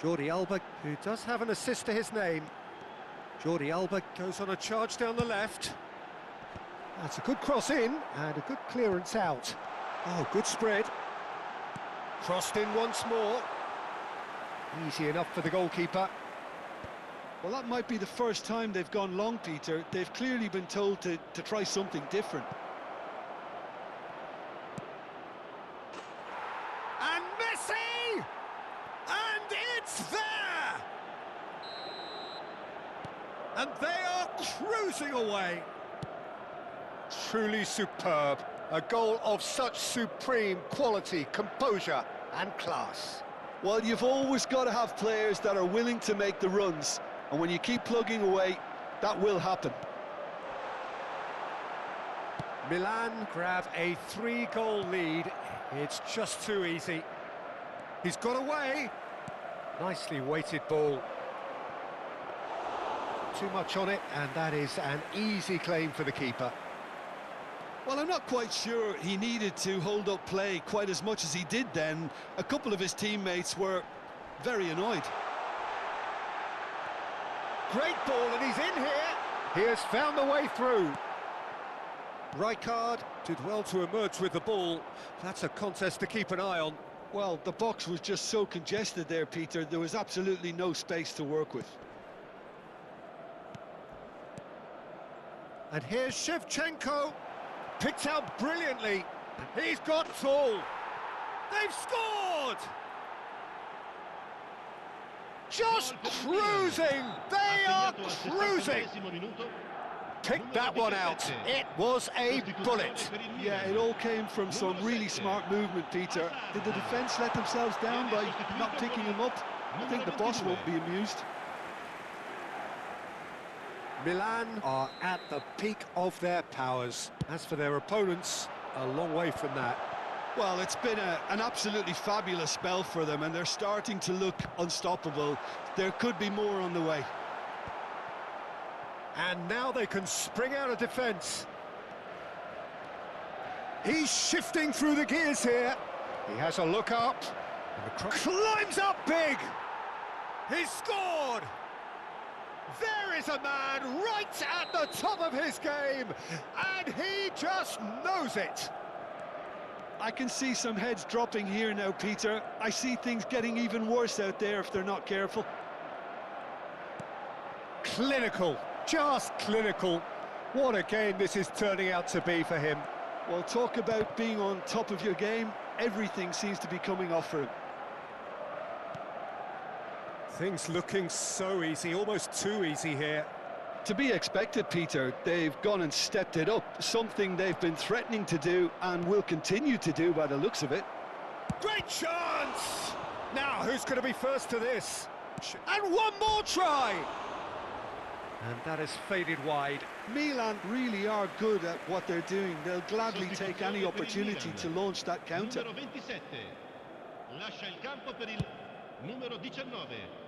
Jordi Alba, who does have an assist to his name. Jordi Alba goes on a charge down the left. That's a good cross in and a good clearance out. Oh, good spread. Crossed in once more. Easy enough for the goalkeeper. Well, that might be the first time they've gone long, Peter. They've clearly been told to try something different. And Messi! And it's there! And they are cruising away. Truly superb. A goal of such supreme quality, composure and class. Well, you've always got to have players that are willing to make the runs. And when you keep plugging away, that will happen. Milan grab a 3-goal lead. It's just too easy. He's got away. Nicely weighted ball. Too much on it, and that is an easy claim for the keeper. Well, I'm not quite sure he needed to hold up play quite as much as he did then. A couple of his teammates were very annoyed. Great ball, and he's in here. He has found the way through. Rijkaard did well to emerge with the ball. That's a contest to keep an eye on. Well, the box was just so congested there, Peter. There was absolutely no space to work with. And here's Shevchenko. Picked out brilliantly. He's got all. They've scored! Just cruising! They are cruising! Picked that one out. It was a bullet. Yeah, it all came from some really smart movement, Peter. Did the defence let themselves down by not picking him up? I think the boss won't be amused. Milan are at the peak of their powers. As for their opponents, a long way from that. Well, it's been an absolutely fabulous spell for them, and they're starting to look unstoppable. There could be more on the way. And now they can spring out of defence. He's shifting through the gears here. He has a look up. And climbs up big. He's scored. There is a man right at the top of his game, and he just knows it. I can see some heads dropping here now, Peter. I see things getting even worse out there if they're not careful. Clinical, just clinical. What a game this is turning out to be for him. Well, talk about being on top of your game. Everything seems to be coming off for him. Things looking so easy, almost too easy here. To be expected, Peter. They've gone and stepped it up, something they've been threatening to do and will continue to do by the looks of it. Great chance! Now, who's going to be first to this? And one more try! And that is faded wide. Milan really are good at what they're doing. They'll gladly take any opportunity to launch that counter. Numero 27. Lascia il campo per il numero 19.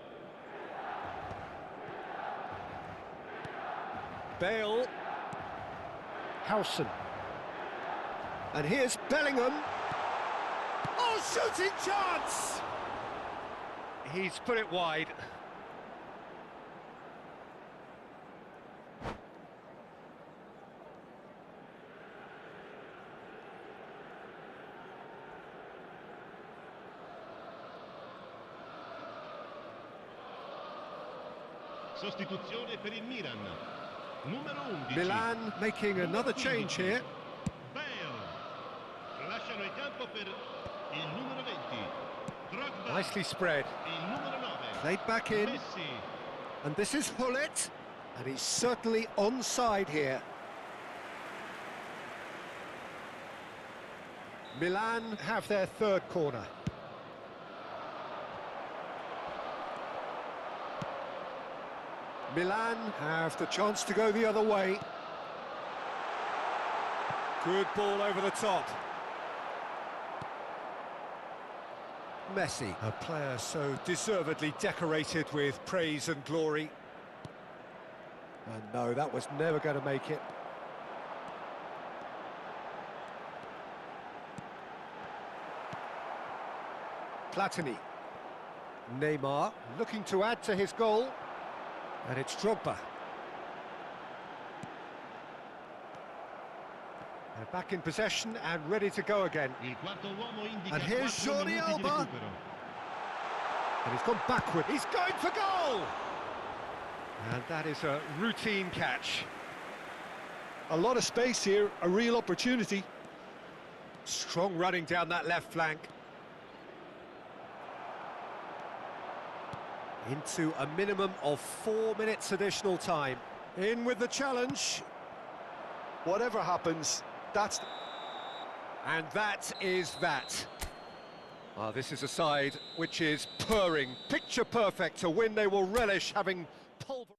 Bale. Howson. And here's Bellingham. Oh, shooting chance! He's put it wide. Sostituzione per il Milan. Numero 11. Milan making another change here. Bale. Lasciano il campo per il numero 20. Drogba. Nicely spread. Il numero 9. Played back in. Messi. And this is Hullet. And he's certainly onside here. Milan have their third corner. Milan have the chance to go the other way. Good ball over the top. Messi, a player so deservedly decorated with praise and glory. And no, that was never going to make it. Platini. Neymar looking to add to his goal. And it's Drogba. They're back in possession and ready to go again. Il quarto uomo indica And here's 4 Jordi minuti di Alba. recupero. And he's gone backward. He's going for goal! And that is a routine catch. A lot of space here, a real opportunity. Strong running down that left flank. Into a minimum of 4 minutes additional time. In with the challenge. Whatever happens, that's... And that is that. Well, this is a side which is purring, picture perfect, a win they will relish, having pulverized.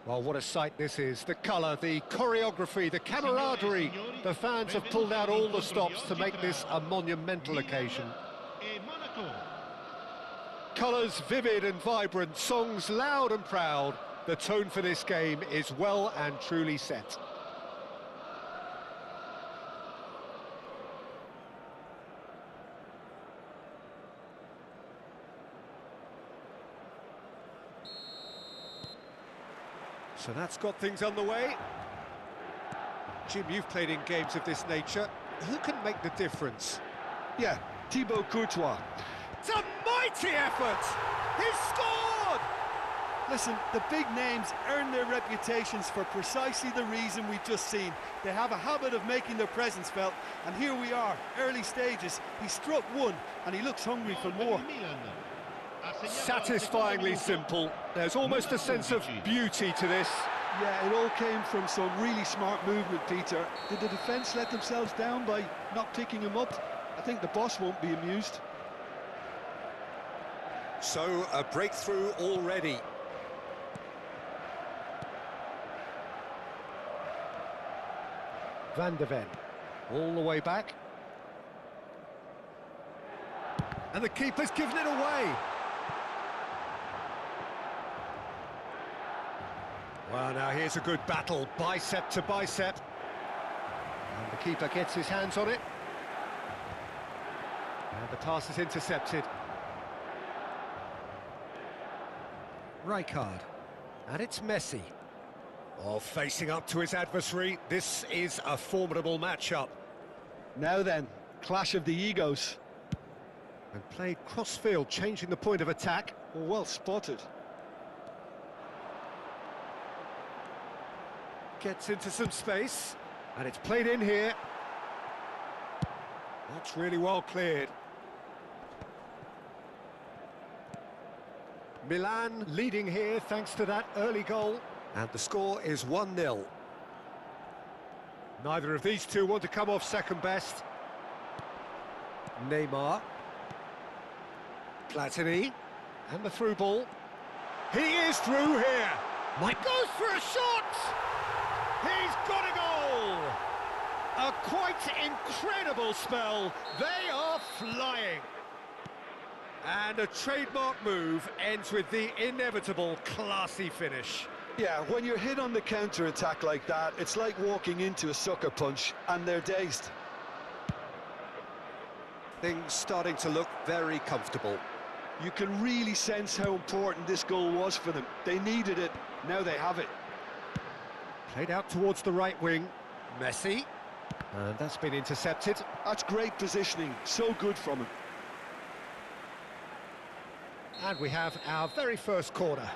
Well, what a sight this is. The colour, the choreography, the camaraderie. The fans have pulled out all the stops to make this a monumental occasion. Colours vivid and vibrant, songs loud and proud. The tone for this game is well and truly set. So that's got things underway. Jim, you've played in games of this nature. Who can make the difference? Yeah, Thibaut Courtois. It's a mighty effort! He's scored! Listen, the big names earn their reputations for precisely the reason we've just seen. They have a habit of making their presence felt, and here we are, early stages. He struck one, and he looks hungry for more. Satisfyingly simple. There's almost a sense of beauty to this. Yeah, it all came from some really smart movement, Peter. Did the defence let themselves down by not picking him up? I think the boss won't be amused. So, a breakthrough already. Van der Ven, all the way back. And the keeper's given it away. Well, now here's a good battle, bicep to bicep. And the keeper gets his hands on it. And the pass is intercepted. Rijkaard. And it's Messi. Oh, facing up to his adversary, this is a formidable matchup. Now then, clash of the egos. And played cross-field, changing the point of attack. Well spotted. Gets into some space, and it's played in here. That's really well cleared. Milan leading here thanks to that early goal. And the score is 1-0. Neither of these two want to come off second best. Neymar. Platini. And the through ball. He is through here. Mike goes for a shot! He's got a goal! A quite incredible spell. They are flying. And a trademark move ends with the inevitable classy finish. Yeah, when you're hit on the counter-attack like that, it's like walking into a sucker punch, and they're dazed. Things starting to look very comfortable. You can really sense how important this goal was for them. They needed it, now they have it. Played out towards the right wing. Messi. And that's been intercepted. That's great positioning, so good from him. And we have our very first corner.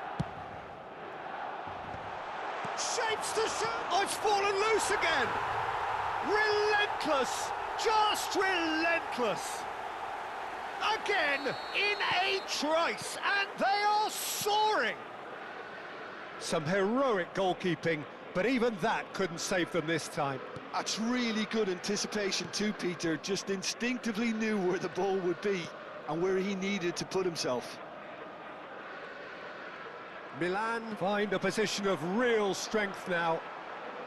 Shapes to shoot! Oh, it's fallen loose again! Relentless! Just relentless! Again, in a trice, and they are soaring! Some heroic goalkeeping, but even that couldn't save them this time. That's really good anticipation too, Peter. Just instinctively knew where the ball would be and where he needed to put himself. Milan find a position of real strength now.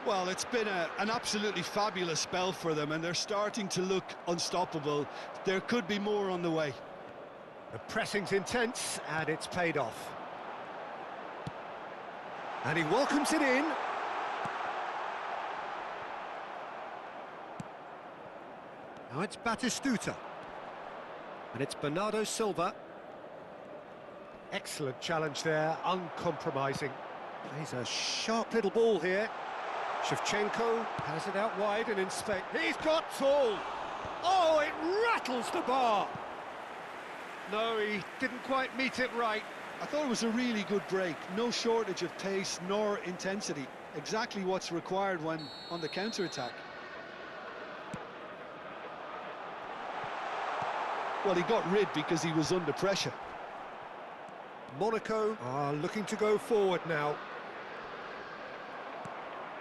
Well, it's been an absolutely fabulous spell for them, and they're starting to look unstoppable. There could be more on the way. The pressing's intense, and it's paid off. And he welcomes it in. Now it's Batistuta. And it's Bernardo Silva. Excellent challenge there, uncompromising. Plays a sharp little ball here. Shevchenko has it out wide and inspect. He's got tall. Oh, it rattles the bar. No, he didn't quite meet it right. I thought it was a really good break. No shortage of pace nor intensity. Exactly what's required when on the counter-attack. Well, he got rid because he was under pressure. Monaco are looking to go forward now.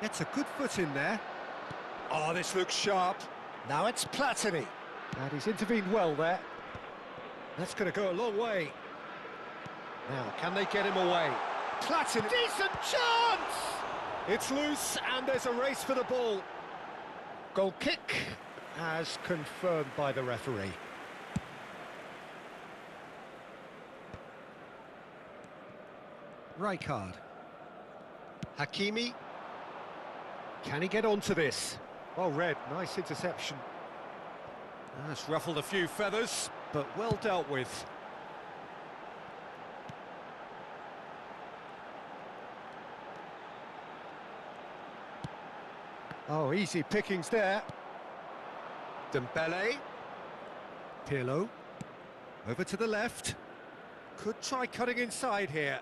Gets a good foot in there. Oh, this looks sharp. Now it's Platini. And he's intervened well there. That's going to go a long way. Now, can they get him away? Platini. Decent chance! It's loose, and there's a race for the ball. Goal kick, as confirmed by the referee. Rijkaard. Hakimi. Can he get onto this? Well read, nice interception. That's ruffled a few feathers, but well dealt with. Oh, easy pickings there. Dembele. Pirlo. Over to the left. Could try cutting inside here.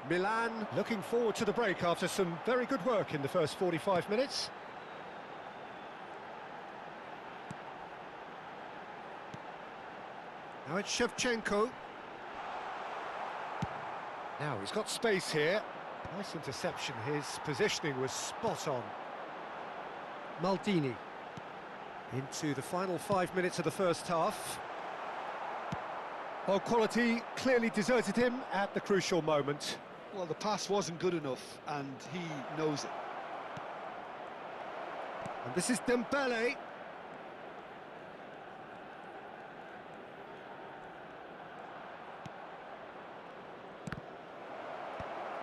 Milan looking forward to the break after some very good work in the first 45 minutes. Now it's Shevchenko. Now he's got space here. Nice interception, his positioning was spot on. Maldini. Into the final 5 minutes of the first half. Well, quality clearly deserted him at the crucial moment. Well, the pass wasn't good enough, and he knows it. And this is Dembele.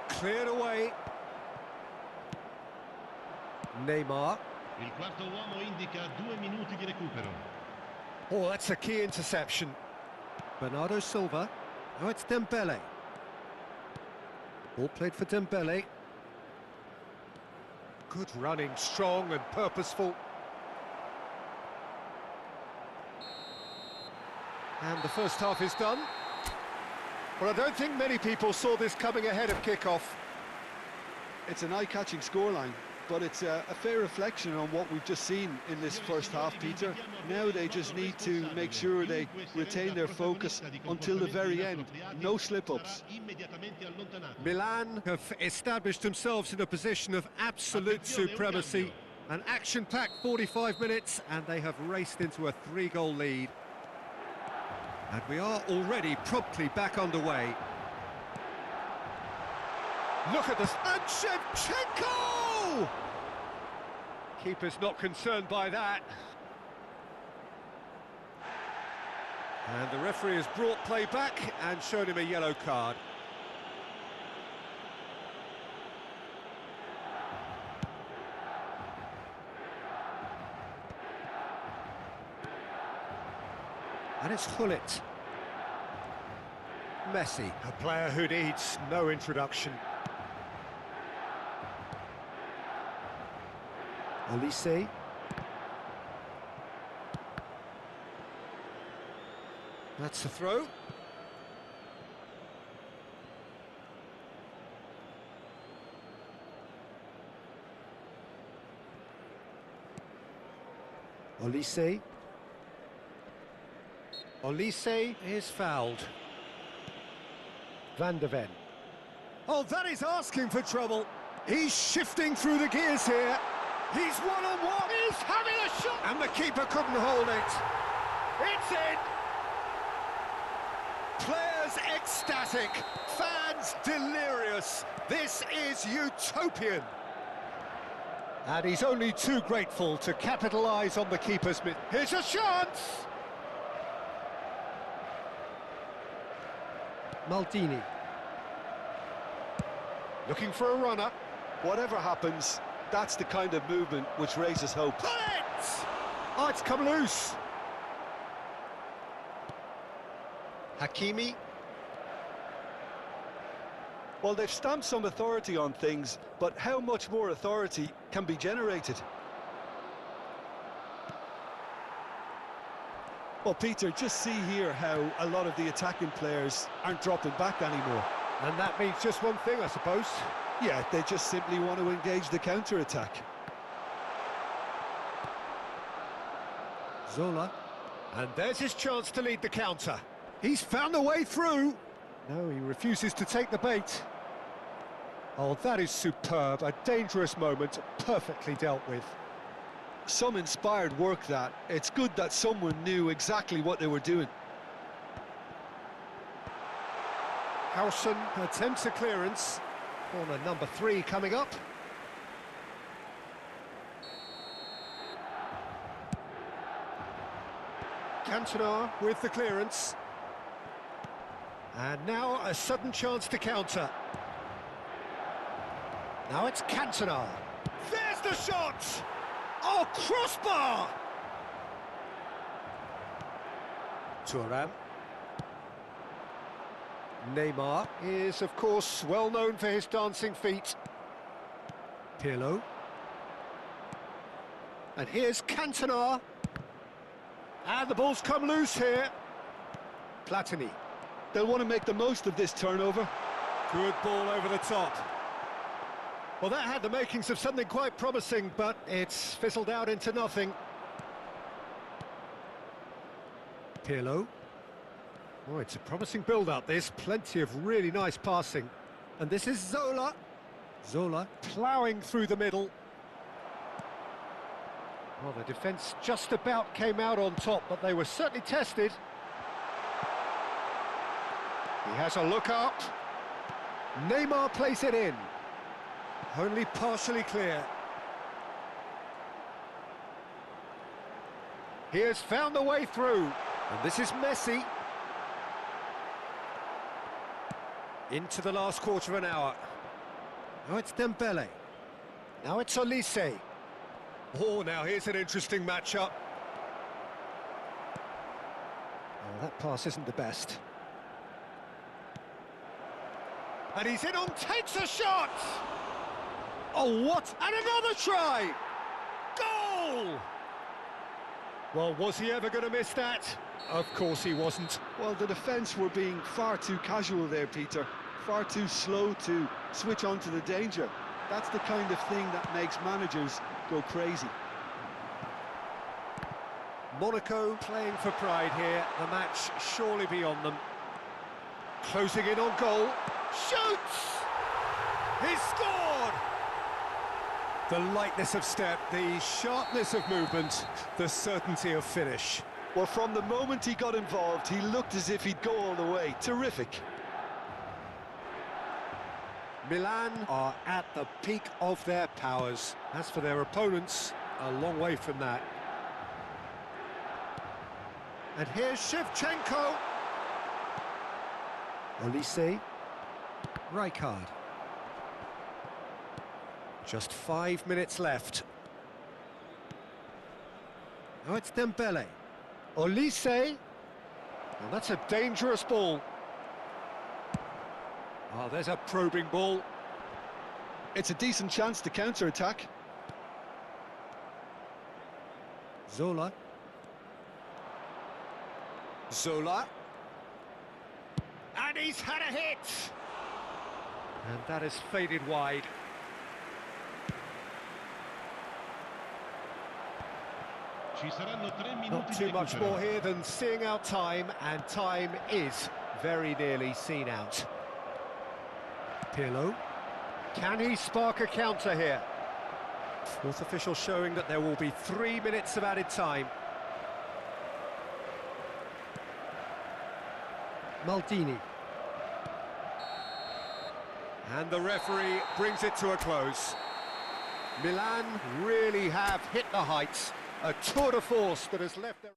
Cleared away. Neymar. Il quarto uomo indica 2 minuti di recupero. Oh, that's a key interception. Bernardo Silva. Now it's Dembele. Ball played for Dembele. Good running, strong and purposeful. And the first half is done. Well, I don't think many people saw this coming ahead of kick-off. It's an eye-catching scoreline, but it's a fair reflection on what we've just seen in this first half, Peter. Now they just need to make sure they retain their focus until the very end. No slip-ups. Milan have established themselves in a position of absolute supremacy. An action-packed 45 minutes, and they have raced into a 3-goal lead. And we are already promptly back underway. Look at this, and Shevchenko! Keeper's not concerned by that. And the referee has brought play back and shown him a yellow card. And it's Hullet. Messi, a player who needs no introduction. Olise. That's the throw. Olise. Olise is fouled. Van de Ven. Oh, that is asking for trouble. He's shifting through the gears here. He's one-on-one. He's having a shot. And the keeper couldn't hold it. It's in. Players ecstatic. Fans delirious. This is utopian. And he's only too grateful to capitalise on the keeper's miss. Here's a chance. Maldini. Looking for a runner. Whatever happens, that's the kind of movement which raises hope. Bullet! Oh, it's come loose. Hakimi. Well, they've stamped some authority on things, but how much more authority can be generated? Well, Peter, just see here how a lot of the attacking players aren't dropping back anymore. And that means just one thing, I suppose. Yeah, they just simply want to engage the counter-attack. Zola. And there's his chance to lead the counter. He's found a way through. No, he refuses to take the bait. Oh, that is superb. A dangerous moment, perfectly dealt with. Some inspired work, that. It's good that someone knew exactly what they were doing. Howson attempts a clearance. Corner number 3 coming up. Cantona with the clearance. And now a sudden chance to counter. Now it's Cantona. There's the shot! Oh, crossbar! Thuram. Neymar is, of course, well known for his dancing feet. Pirlo. And here's Cantona. And the ball's come loose here. Platini. They'll want to make the most of this turnover. Good ball over the top. Well, that had the makings of something quite promising, but it's fizzled out into nothing. Pirlo. Oh, it's a promising build-up, this. Plenty of really nice passing. And this is Zola. Zola ploughing through the middle. Well, the defence just about came out on top, but they were certainly tested. He has a look up. Neymar plays it in. Only partially clear. He has found the way through. And this is Messi. Into the last quarter of an hour. Now it's Dembele. Now it's Olise. Oh, now here's an interesting matchup. Oh, that pass isn't the best. And he's in on, takes a shot! Oh, what? And another try! Goal! Well, was he ever going to miss that? Of course he wasn't. Well, the defence were being far too casual there, Peter. Far too slow to switch on to the danger. That's the kind of thing that makes managers go crazy. Monaco playing for pride here. The match surely beyond them. Closing in on goal. Shoots! He scored! The lightness of step, the sharpness of movement, the certainty of finish. Well, from the moment he got involved, he looked as if he'd go all the way. Terrific. Milan are at the peak of their powers. As for their opponents, a long way from that. And here's Shevchenko. Olise. Rijkaard. Just 5 minutes left. Now it's Dembele. Olise. Well, that's a dangerous ball. Oh, there's a probing ball. It's a decent chance to counter-attack. Zola. Zola. And he's had a hit! And that has faded wide. Ci saranno 3 minuti Not di too much recupero. more here than seeing out time, and time is very nearly seen out. Pirlo. Can he spark a counter here? Fourth official showing that there will be 3 minutes of added time. Maldini. And the referee brings it to a close. Milan really have hit the heights. A tour de force that has left their...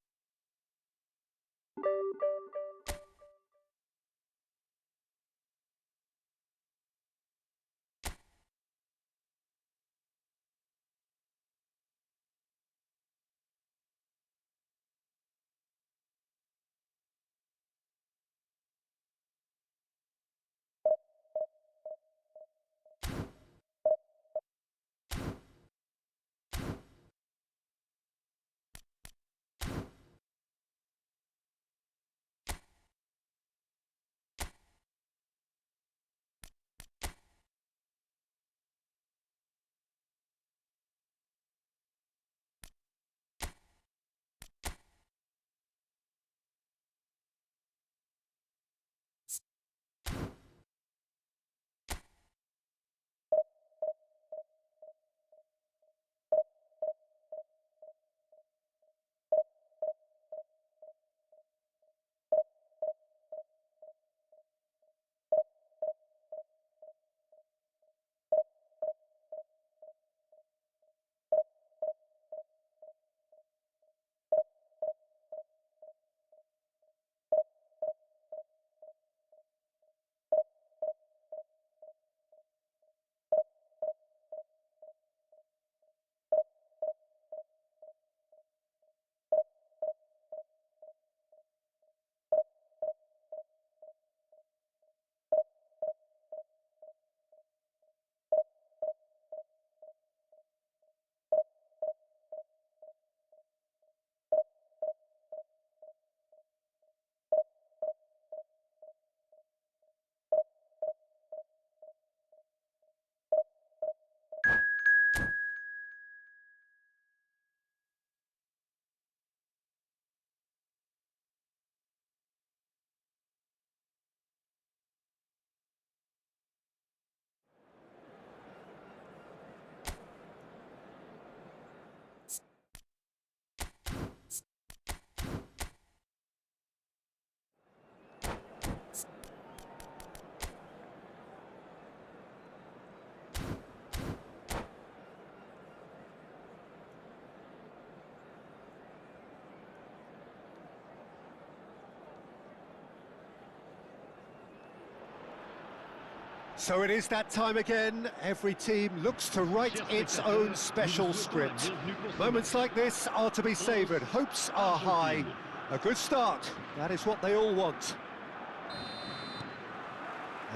So it is that time again. Every team looks to write its own special script. Moments like this are to be savoured. Hopes are high. A good start, that is what they all want.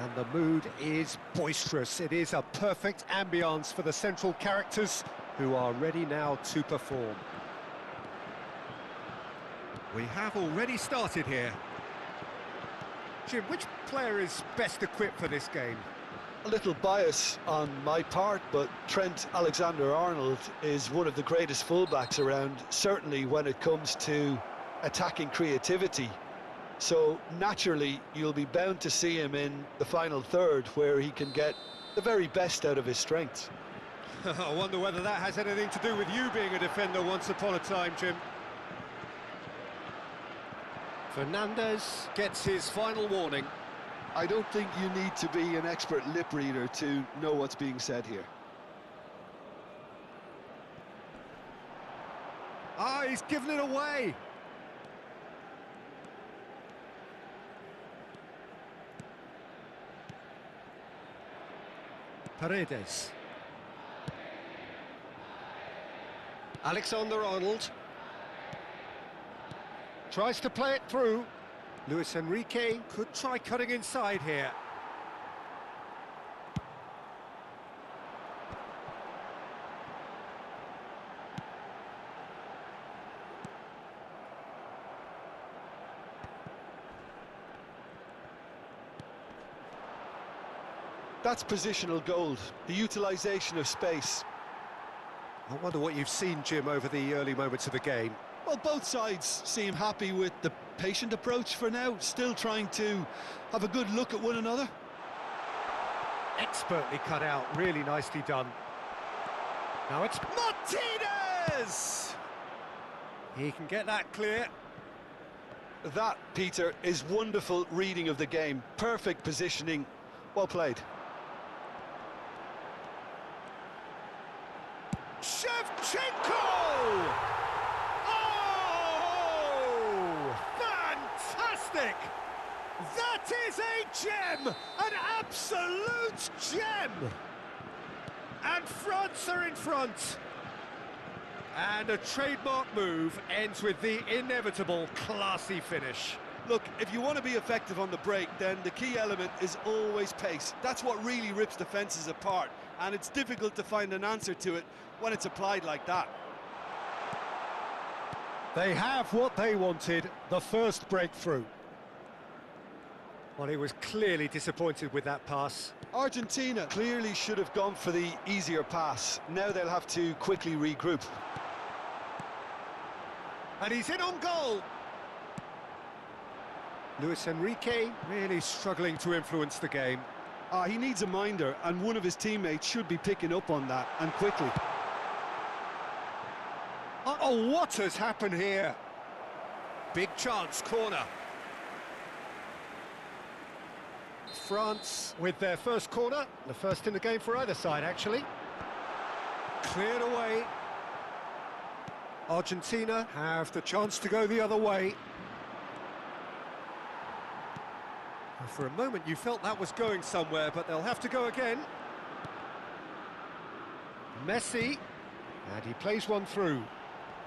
And the mood is boisterous. It is a perfect ambience for the central characters who are ready now to perform. We have already started here. Jim, which player is best equipped for this game? A little bias on my part, but Trent Alexander-Arnold is one of the greatest fullbacks around, certainly when it comes to attacking creativity. So naturally, you'll be bound to see him in the final third, where he can get the very best out of his strengths. I wonder whether that has anything to do with you being a defender once upon a time, Jim. Fernandez gets his final warning. I don't think you need to be an expert lip reader to know what's being said here. Ah, he's given it away. Paredes. Alexander-Arnold. Tries to play it through. Luis Enrique could try cutting inside here. That's positional gold, the utilisation of space. I wonder what you've seen, Jim, over the early moments of the game. Well, both sides seem happy with the patient approach for now, still trying to have a good look at one another. Expertly cut out, really nicely done. Now it's Martinez! He can get that clear. That, Peter, is wonderful reading of the game. Perfect positioning. Well played. Shevchenko! Oh! Fantastic! That is a gem! An absolute gem! And France are in front. And a trademark move ends with the inevitable classy finish. Look, if you want to be effective on the break, then the key element is always pace. That's what really rips defences apart, and it's difficult to find an answer to it when it's applied like that. They have what they wanted, the first breakthrough. Well, he was clearly disappointed with that pass. Argentina clearly should have gone for the easier pass. Now they'll have to quickly regroup. And he's in on goal. Luis Enrique really struggling to influence the game. He needs a minder, and one of his teammates should be picking up on that, and quickly. Oh, what has happened here? Big chance, corner. France with their first corner, the first in the game for either side, actually. Cleared away. Argentina have the chance to go the other way. For a moment you felt that was going somewhere, but they'll have to go again. Messi, and he plays one through.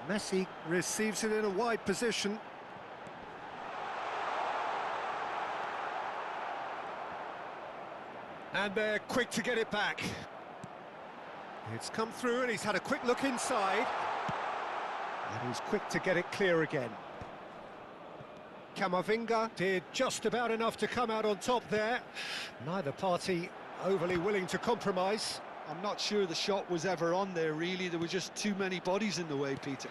Messi receives it in a wide position. And they're quick to get it back. It's come through and he's had a quick look inside. And he's quick to get it clear again. Camavinga did just about enough to come out on top there. Neither party overly willing to compromise. I'm not sure the shot was ever on there, really. There were just too many bodies in the way, Peter.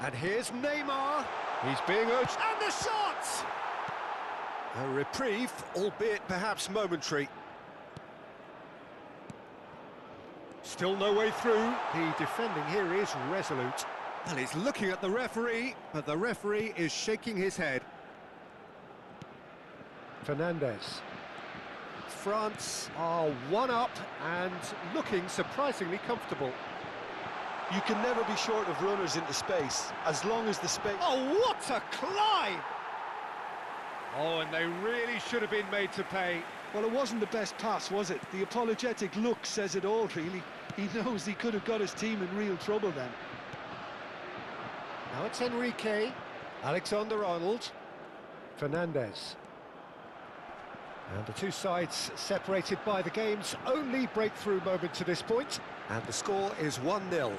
And here's Neymar. He's being urged. And the shot! A reprieve, albeit perhaps momentary. Still no way through. The defending here is resolute. Well, he's looking at the referee, but the referee is shaking his head. Fernandez. France are one up and looking surprisingly comfortable. You can never be short of runners into space, as long as the space... Oh, what a climb! Oh, and they really should have been made to pay. Well, it wasn't the best pass, was it? The apologetic look says it all, really. He knows he could have got his team in real trouble then. Now it's Enrique, Alexander-Arnold, Fernandez. And the two sides separated by the game's only breakthrough moment to this point. And the score is 1-0.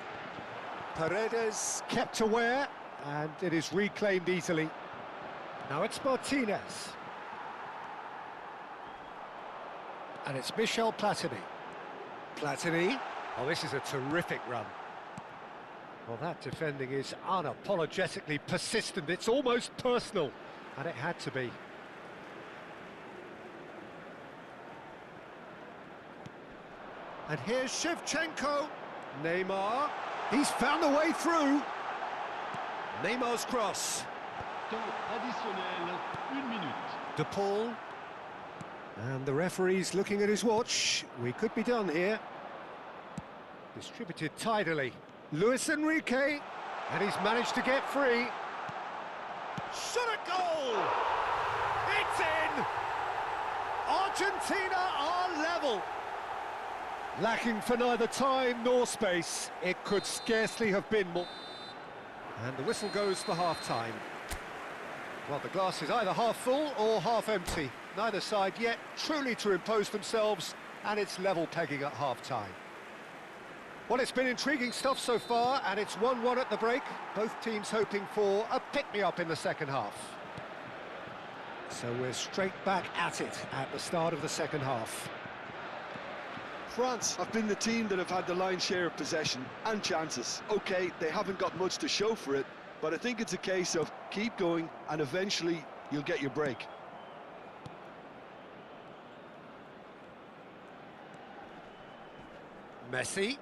Paredes kept aware, and it is reclaimed easily. Now it's Martinez. And it's Michel Platini. Platini. Oh, this is a terrific run. Well, that defending is unapologetically persistent. It's almost personal, and it had to be. And here's Shevchenko. Neymar. He's found a way through. Neymar's cross. Temps additionnel, 1 minute. De Paul. And the referee's looking at his watch. We could be done here. Distributed tidily. Luis Enrique. And he's managed to get free. Shot a goal! It's in! Argentina are level. Lacking for neither time nor space. It could scarcely have been more. And the whistle goes for half-time. Well, the glass is either half full or half empty. Neither side yet truly to impose themselves, and it's level pegging at half-time. Well, it's been intriguing stuff so far, and it's 1-1 at the break. Both teams hoping for a pick-me-up in the second half. So we're straight back at it at the start of the second half. France have been the team that have had the lion's share of possession and chances. OK, they haven't got much to show for it, but I think it's a case of keep going and eventually you'll get your break. Messi.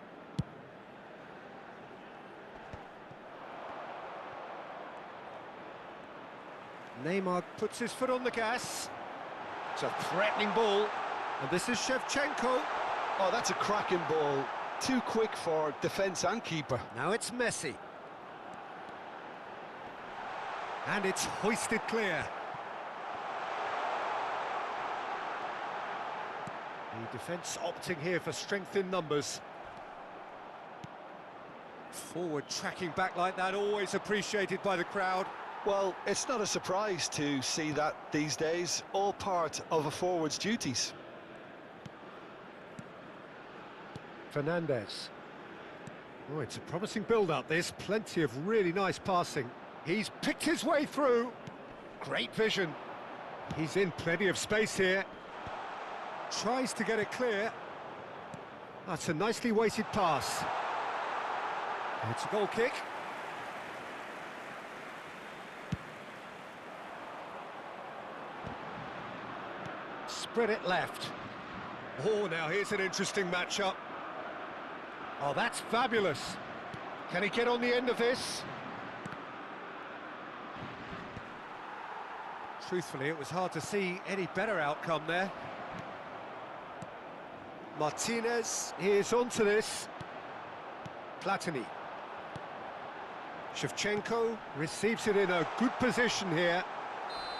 Neymar puts his foot on the gas. It's a threatening ball. And this is Shevchenko. Oh, that's a cracking ball. Too quick for defence and keeper. Now it's Messi. And it's hoisted clear. The defence opting here for strength in numbers. Forward tracking back like that, always appreciated by the crowd. Well, it's not a surprise to see that these days, all part of a forward's duties. Fernandez. Oh, it's a promising build-up, this. Plenty of really nice passing. He's picked his way through. Great vision. He's in plenty of space here. Tries to get it clear. That's a nicely weighted pass. It's a goal kick. Spread it left. Oh, now here's an interesting matchup. Oh, that's fabulous. Can he get on the end of this? Truthfully, it was hard to see any better outcome there. Martinez is onto this. Platini. Shevchenko receives it in a good position here.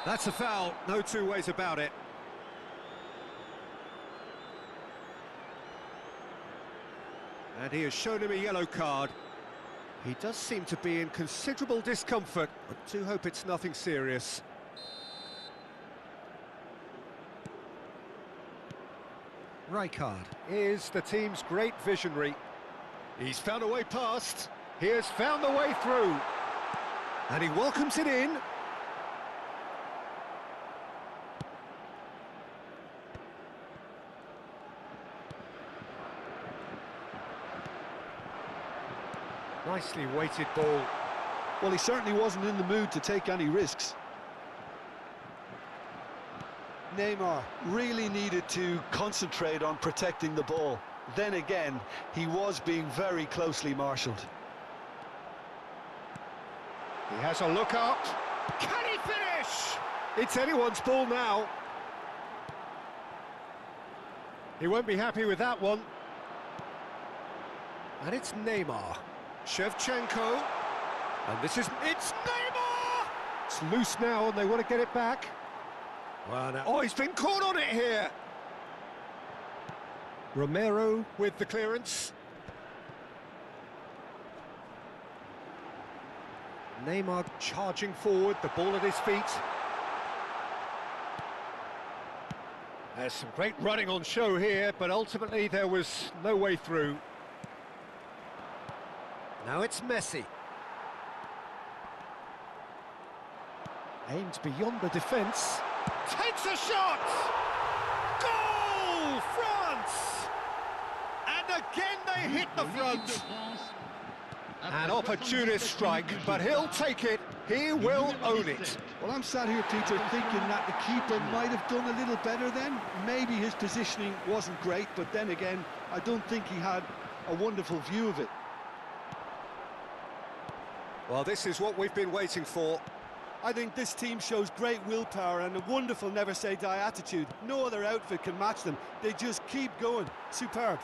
That's a foul, no two ways about it. And he has shown him a yellow card. He does seem to be in considerable discomfort, but do hope it's nothing serious. Rijkaard is the team's great visionary. He's found a way past. He has found the way through. And he welcomes it in. Nicely weighted ball. Well, he certainly wasn't in the mood to take any risks. Neymar really needed to concentrate on protecting the ball. Then again, he was being very closely marshalled. He has a look up. Can he finish? It's anyone's ball now. He won't be happy with that one. And it's Neymar. Shevchenko. And it's Neymar! It's loose now and they want to get it back. Well, now, oh, he's been caught on it here. Romero with the clearance. Neymar charging forward, the ball at his feet. There's some great running on show here, but ultimately there was no way through. Now it's Messi. Aimed beyond the defence. Takes a shot! Goal! France! And again they hit the front. An opportunist strike, but he'll take it. He will own it. Well, I'm sat here, Peter, thinking that the keeper might have done a little better then. Maybe his positioning wasn't great, but then again, I don't think he had a wonderful view of it. Well, this is what we've been waiting for. I think this team shows great willpower and a wonderful never-say-die attitude. No other outfit can match them. They just keep going. Superb.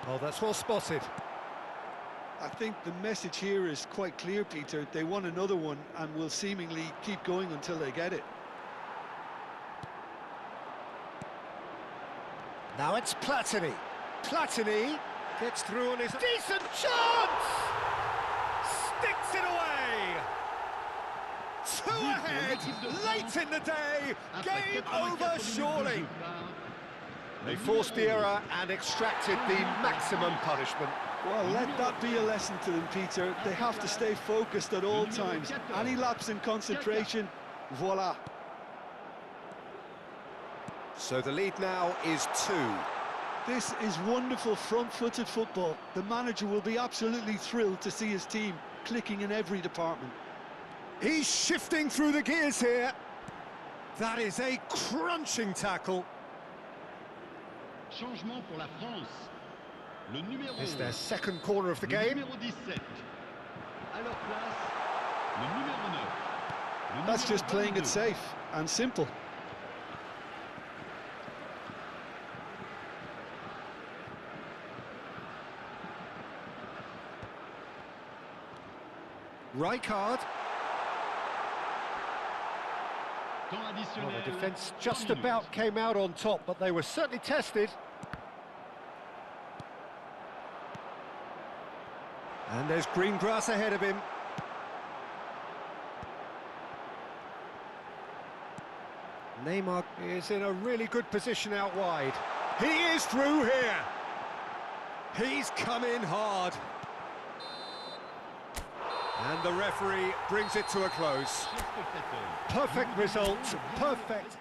Oh, that's well spotted. I think the message here is quite clear, Peter. They want another one and will seemingly keep going until they get it. Now it's Platini. Platini gets through on his decent chance! Sticks it away! Two ahead, late in the day, game over surely. They forced the error and extracted the maximum punishment. Well, let that be a lesson to them, Peter. They have to stay focused at all times. Any lapse in concentration, voila. So the lead now is 2. This is wonderful front-footed football. The manager will be absolutely thrilled to see his team clicking in every department. He's shifting through the gears here. That is a crunching tackle. Changement pour la France. Le numéro It's their second corner of the game. numéro 17. À leur place, le numéro 9. Le That's numéro just playing it 22. safe and simple. Rijkaard. Temps Well, additionnel. the defence 3 just minutes. about came out on top, but they were certainly tested. And there's green grass ahead of him. Neymar is in a really good position out wide. He is through here. He's come in hard. And the referee brings it to a close. Chers spectateurs, Perfect result, perfect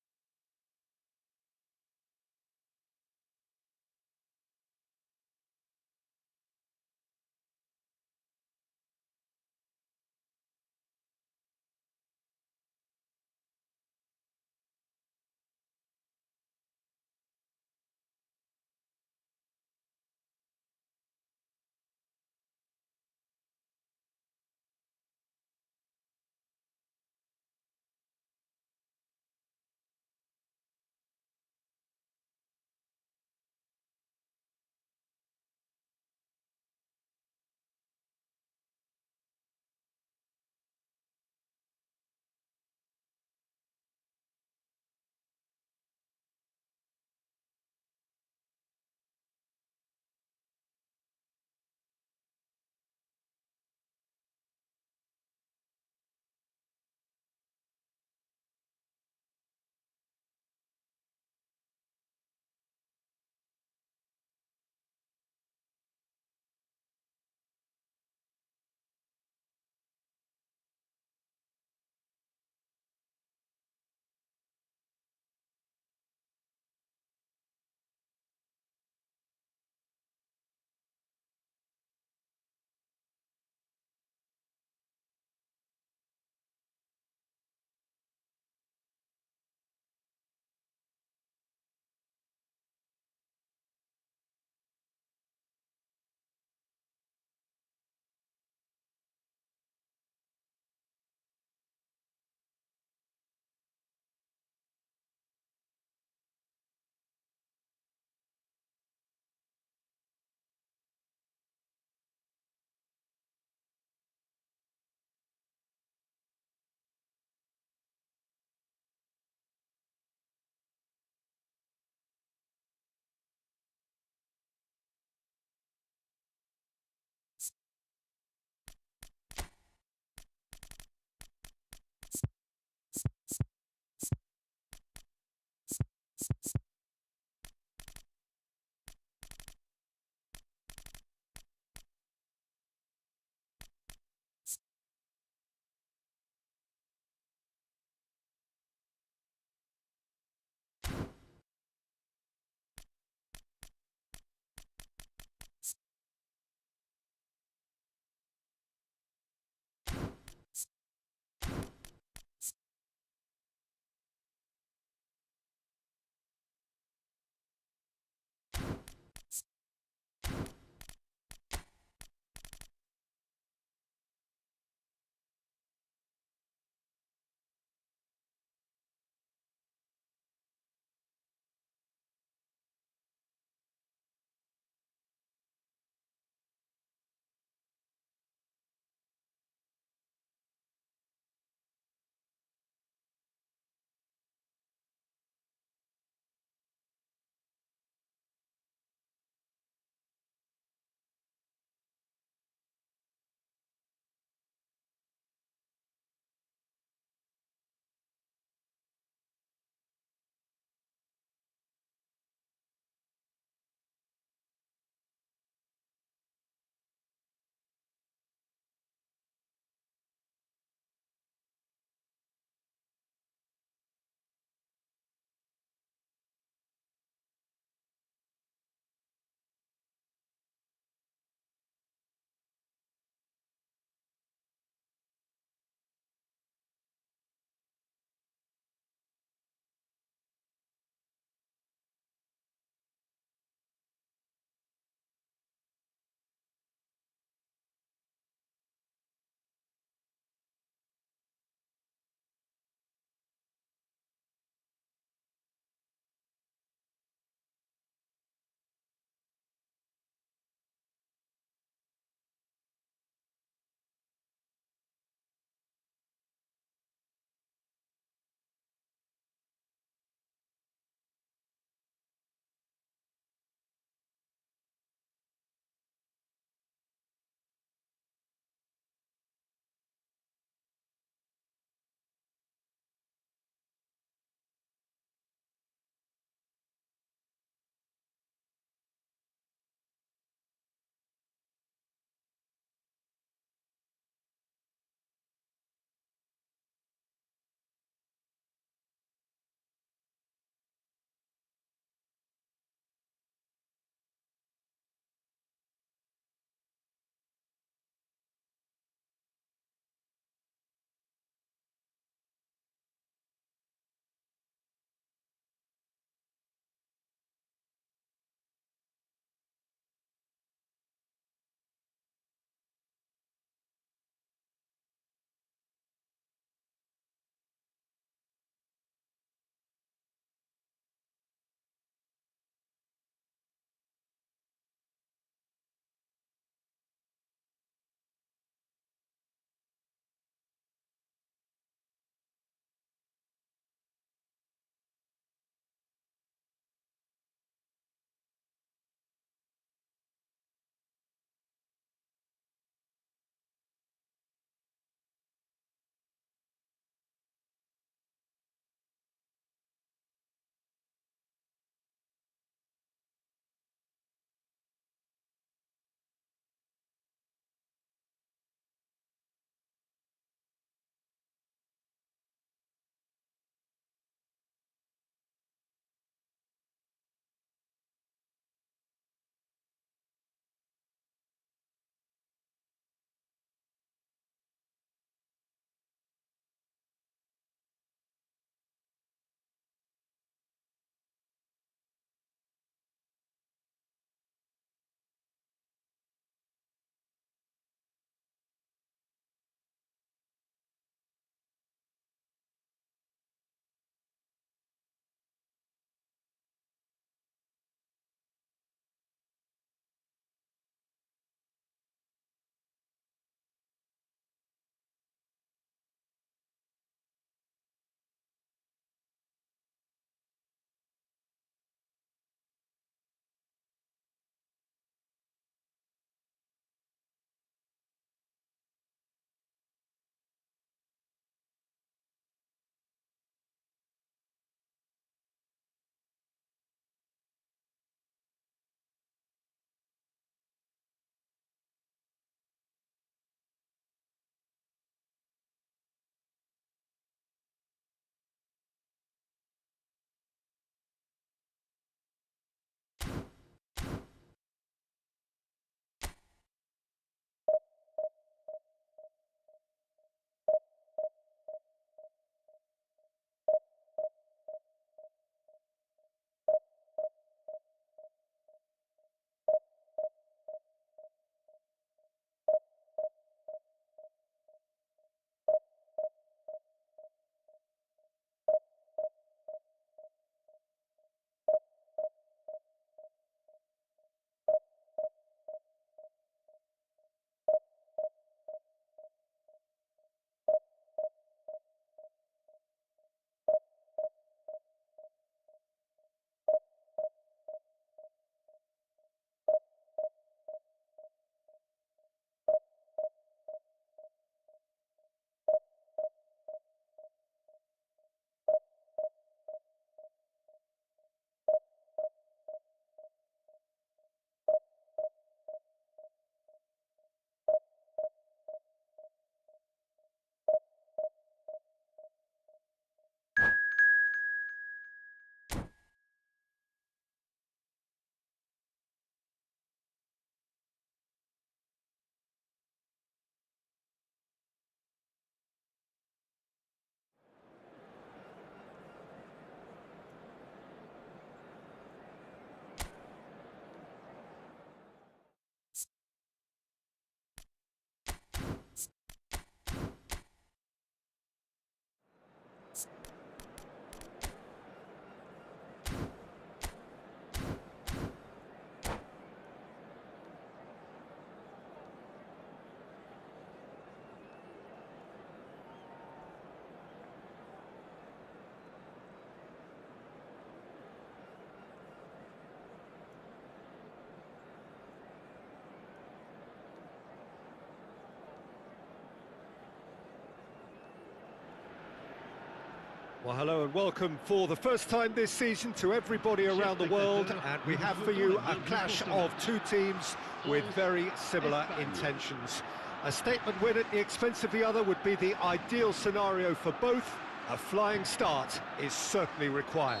Well, hello and welcome for the first time this season to everybody around the world, and we have for you a clash of two teams with very similar intentions. A statement win at the expense of the other would be the ideal scenario for both. A flying start is certainly required.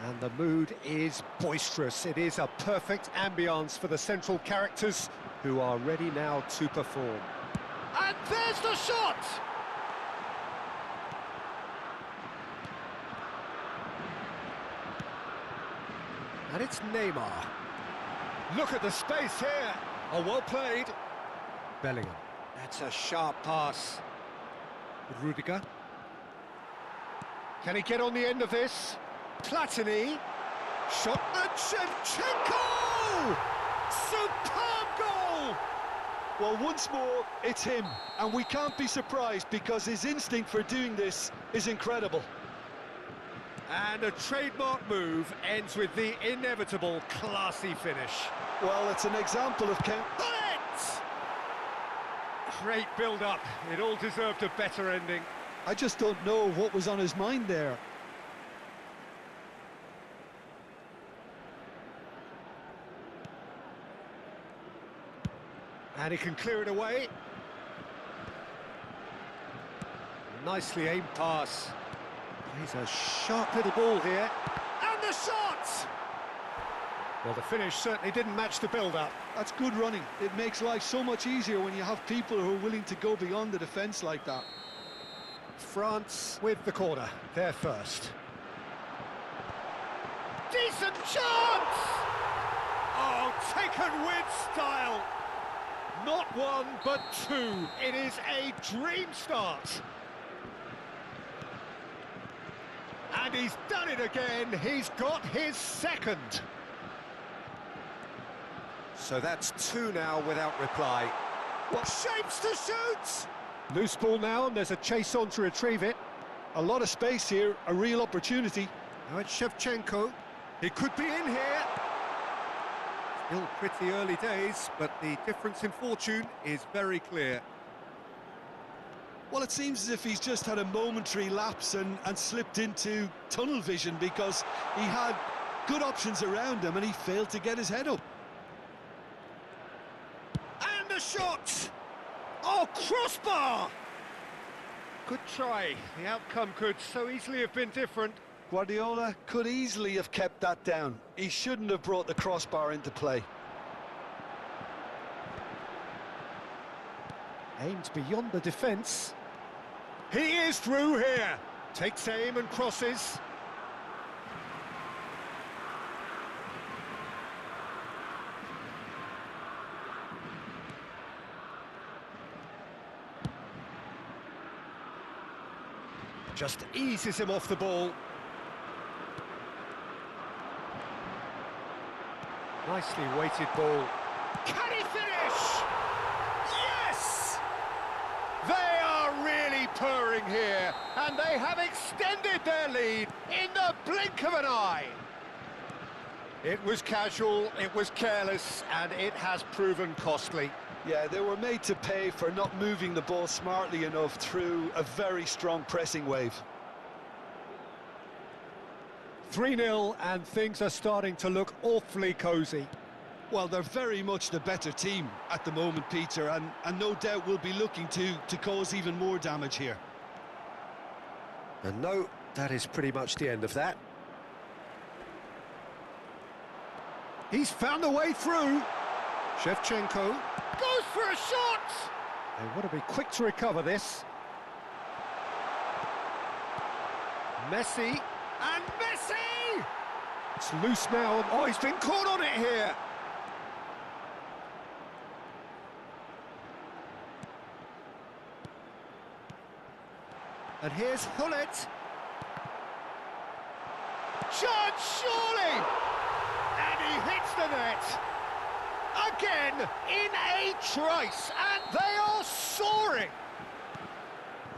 And the mood is boisterous. It is a perfect ambience for the central characters who are ready now to perform. And there's the shot! And it's Neymar. Look at the space here. Oh, well played. Bellingham. That's a sharp pass. Rudiger. Can he get on the end of this? Platini. Shot and Shevchenko! Superb goal! Well, once more, it's him, and we can't be surprised because his instinct for doing this is incredible. And a trademark move ends with the inevitable classy finish. Well, it's an example of Bullet! Great build-up. It all deserved a better ending. I just don't know what was on his mind there. And he can clear it away. Nicely aimed pass. He's a sharp little ball here. And the shot! Well, the finish certainly didn't match the build-up. That's good running. It makes life so much easier when you have people who are willing to go beyond the defence like that. France with the corner. They're first. Decent chance! Oh, taken with style! Not one, but two. It is a dream start. And he's done it again. He's got his second. So that's two now without reply. What shapes to shoot! Loose ball now, and there's a chase on to retrieve it. A lot of space here, a real opportunity. Now it's Shevchenko. He could be in here. Still pretty early days, but the difference in fortune is very clear. Well, it seems as if he's just had a momentary lapse and slipped into tunnel vision because he had good options around him and he failed to get his head up. And the shot! Oh, crossbar! Good try. The outcome could so easily have been different. Guardiola could easily have kept that down. He shouldn't have brought the crossbar into play. Aimed beyond the defence. He is through here. Takes aim and crosses. Just eases him off the ball. Nicely weighted ball. Can he finish? Yes! They are really purring here, and they have extended their lead in the blink of an eye. It was casual, it was careless, and it has proven costly. Yeah, they were made to pay for not moving the ball smartly enough through a very strong pressing wave. 3-0, and things are starting to look awfully cosy. Well, they're very much the better team at the moment, Peter, and no doubt will be looking to cause even more damage here. And no, that is pretty much the end of that. He's found a way through. Shevchenko Goes for a shot! they want to be quick to recover this. Messi, And Messi! it's loose now. Oh, he's been caught on it here. And here's Hullet. Chance, surely! And he hits the net. Again, in a trice, and they are soaring!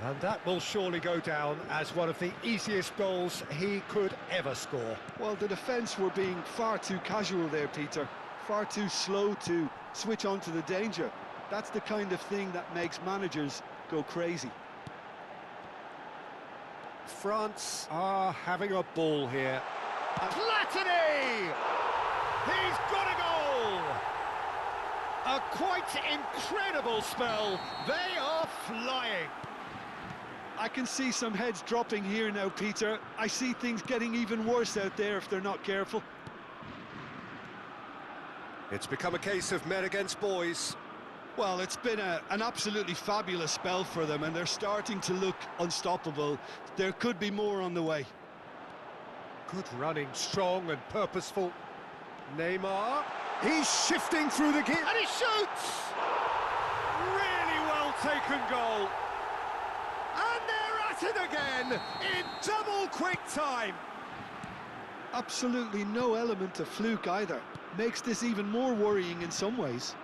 And that will surely go down as one of the easiest goals he could ever score. Well, the defence were being far too casual there, Peter. Far too slow to switch on to the danger. That's the kind of thing that makes managers go crazy. France are having a ball here. Platini! He's got a goal! A quite incredible spell. They are flying. I can see some heads dropping here now, Peter. I see things getting even worse out there if they're not careful. It's become a case of men against boys. Well, it's been an absolutely fabulous spell for them, and they're starting to look unstoppable. There could be more on the way. Good running, strong and purposeful. Neymar, he's shifting through the gear. And he shoots! Really well taken goal. And they're at it again in double quick time. Absolutely no element of fluke either. Makes this even more worrying in some ways.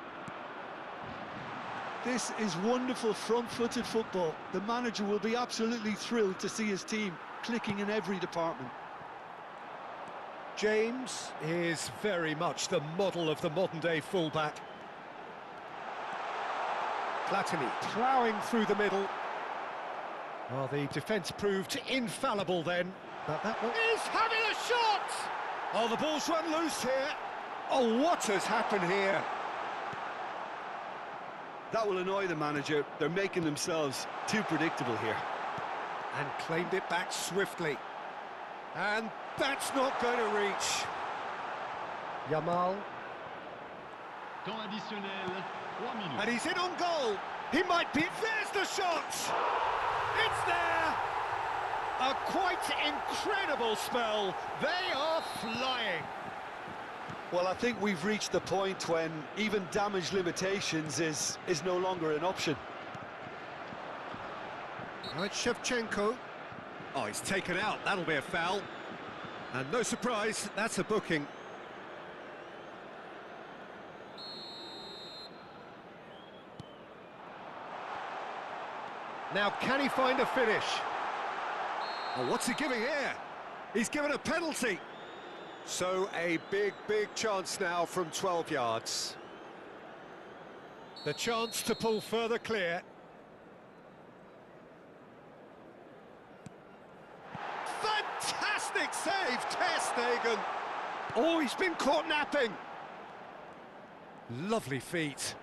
This is wonderful front-footed football. The manager will be absolutely thrilled to see his team clicking in every department. James is very much the model of the modern-day fullback. Platini ploughing through the middle. Well, the defence proved infallible then, but that one... He's having a shot! Oh, the ball's run loose here. Oh, what has happened here? That will annoy the manager. They're making themselves too predictable here. And claimed it back swiftly. And that's not going to reach. Yamal. Temps additionnel, 3 minutes. And he's in on goal. He might be... There's the shot! It's there! A quite incredible spell. They are flying. Well, I think we've reached the point when even damage limitations is no longer an option. Right, Shevchenko. Oh, he's taken out. That'll be a foul. And no surprise, that's a booking. Now, can he find a finish? Oh, what's he giving here? He's given a penalty. So a big chance now from 12 yards. The chance to pull further clear. Fantastic save, Ter Stegen. Oh, he's been caught napping. Lovely feet.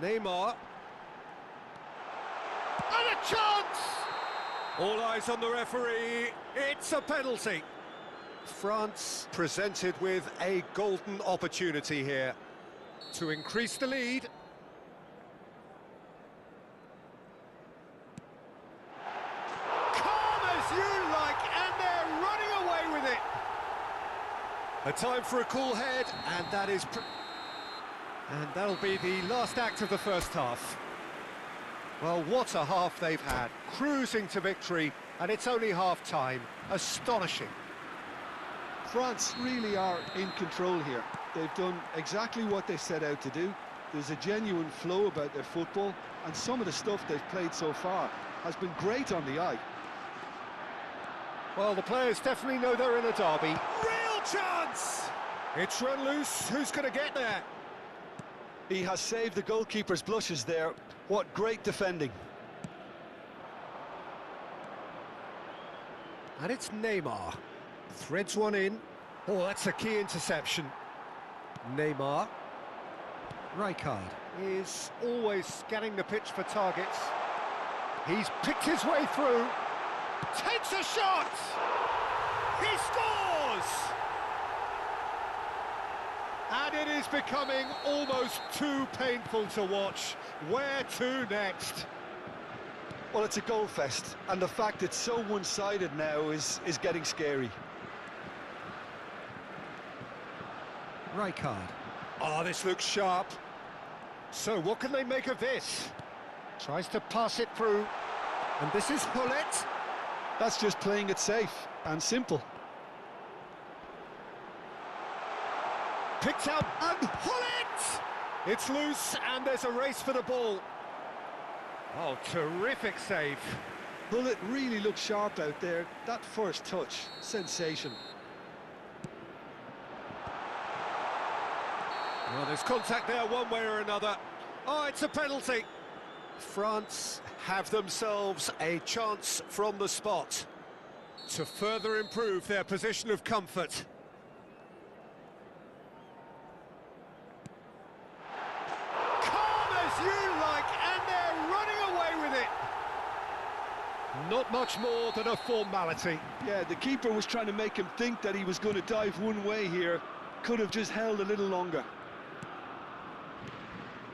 Neymar. And a chance! All eyes on the referee. It's a penalty. France presented with a golden opportunity here to increase the lead. Calm as you like, and they're running away with it. A time for a cool head, and that is... And that'll be the last act of the first half. Well, what a half they've had. Cruising to victory, and it's only half-time. Astonishing. France really are in control here. They've done exactly what they set out to do. There's a genuine flow about their football, and some of the stuff they've played so far has been great on the eye. Well, the players definitely know they're in a derby. Real chance! It's run loose. Who's going to get there? He has saved the goalkeeper's blushes there. What great defending. And it's Neymar. Threads one in. Oh, that's a key interception. Neymar. Rijkaard is always scanning the pitch for targets. He's picked his way through. Takes a shot! He scores! And it is becoming almost too painful to watch. Where to next? Well, it's a goal fest, and the fact it's so one-sided now is getting scary. Rijkaard. Oh, this looks sharp. So what can they make of this? Tries to pass it through. And this is Hullet. That's just playing it safe and simple. Picked out and Hullet! It's loose and there's a race for the ball. Oh, terrific save. Hullet really looks sharp out there. That first touch, sensation. Well, there's contact there one way or another. Oh, it's a penalty. France have themselves a chance from the spot to further improve their position of comfort. Calm as you like, and they're running away with it. Not much more than a formality. Yeah, the keeper was trying to make him think that he was going to dive one way here. Could have just held a little longer.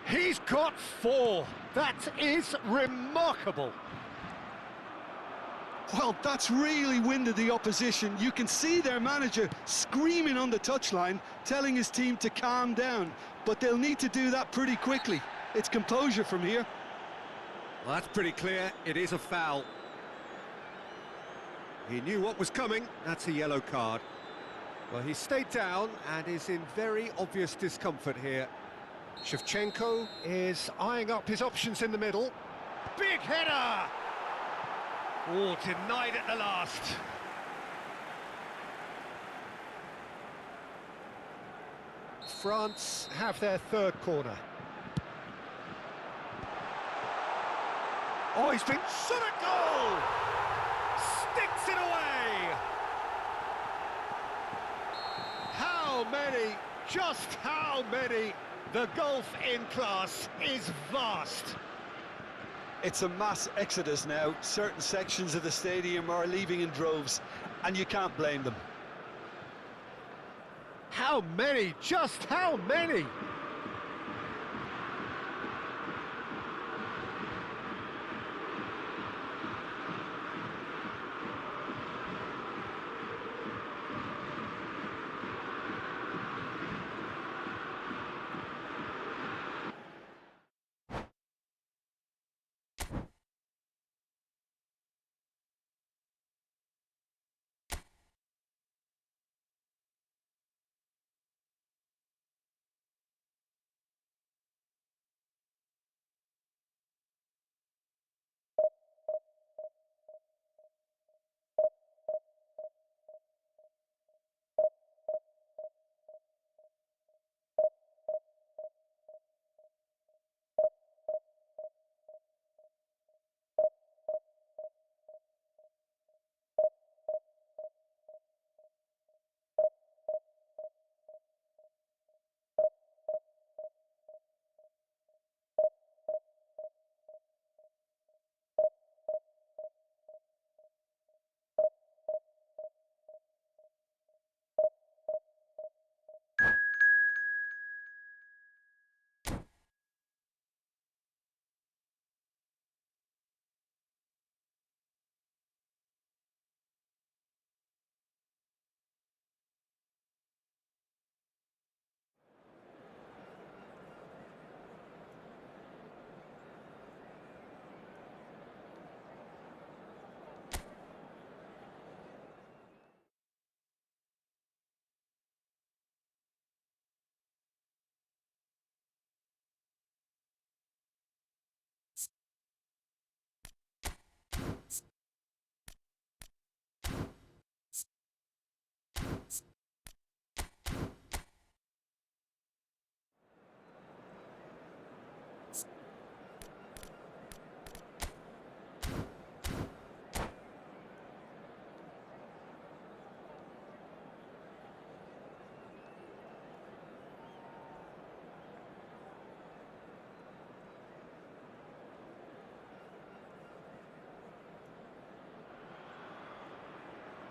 He's got 4. That is remarkable. Well, that's really winded the opposition. You can see their manager screaming on the touchline, telling his team to calm down. But they'll need to do that pretty quickly. It's composure from here. Well, that's pretty clear. It is a foul. He knew what was coming. That's a yellow card. Well, he stayed down and is in very obvious discomfort here. Shevchenko is eyeing up his options in the middle. Big header! Oh, denied at the last. France have their third corner. Oh, he's been shot at goal! Sticks it away! How many? Just how many? The gulf in class is vast. It's a mass exodus now. Certain sections of the stadium are leaving in droves, and you can't blame them. How many? Just how many?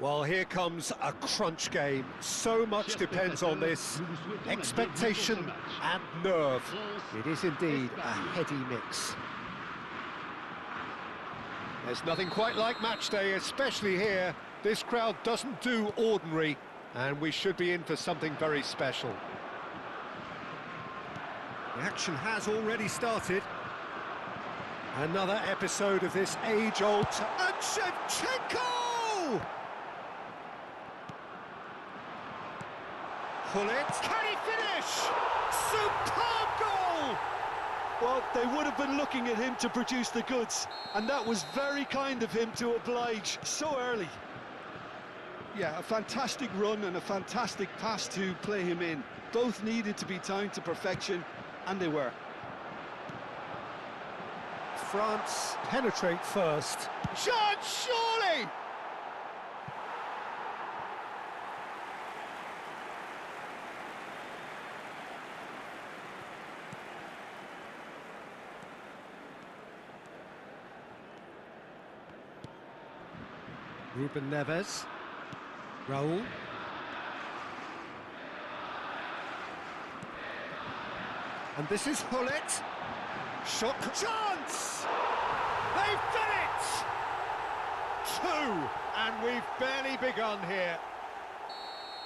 Well, here comes a crunch game. So much depends on this. Expectation and nerve. It is indeed a heady mix. There's nothing quite like match day, especially here. This crowd doesn't do ordinary, and we should be in for something very special. The action has already started. Another episode of this age-old... And Shevchenko! Pull it. Can he finish? Superb goal! Well, they would have been looking at him to produce the goods, and that was very kind of him to oblige so early. Yeah, a fantastic run and a fantastic pass to play him in. Both needed to be timed to perfection, and they were. France penetrate first. Chance, surely! Ruben Neves. Raul. And this is Hullet. Shot. Chance! They've done it! Two! And we've barely begun here.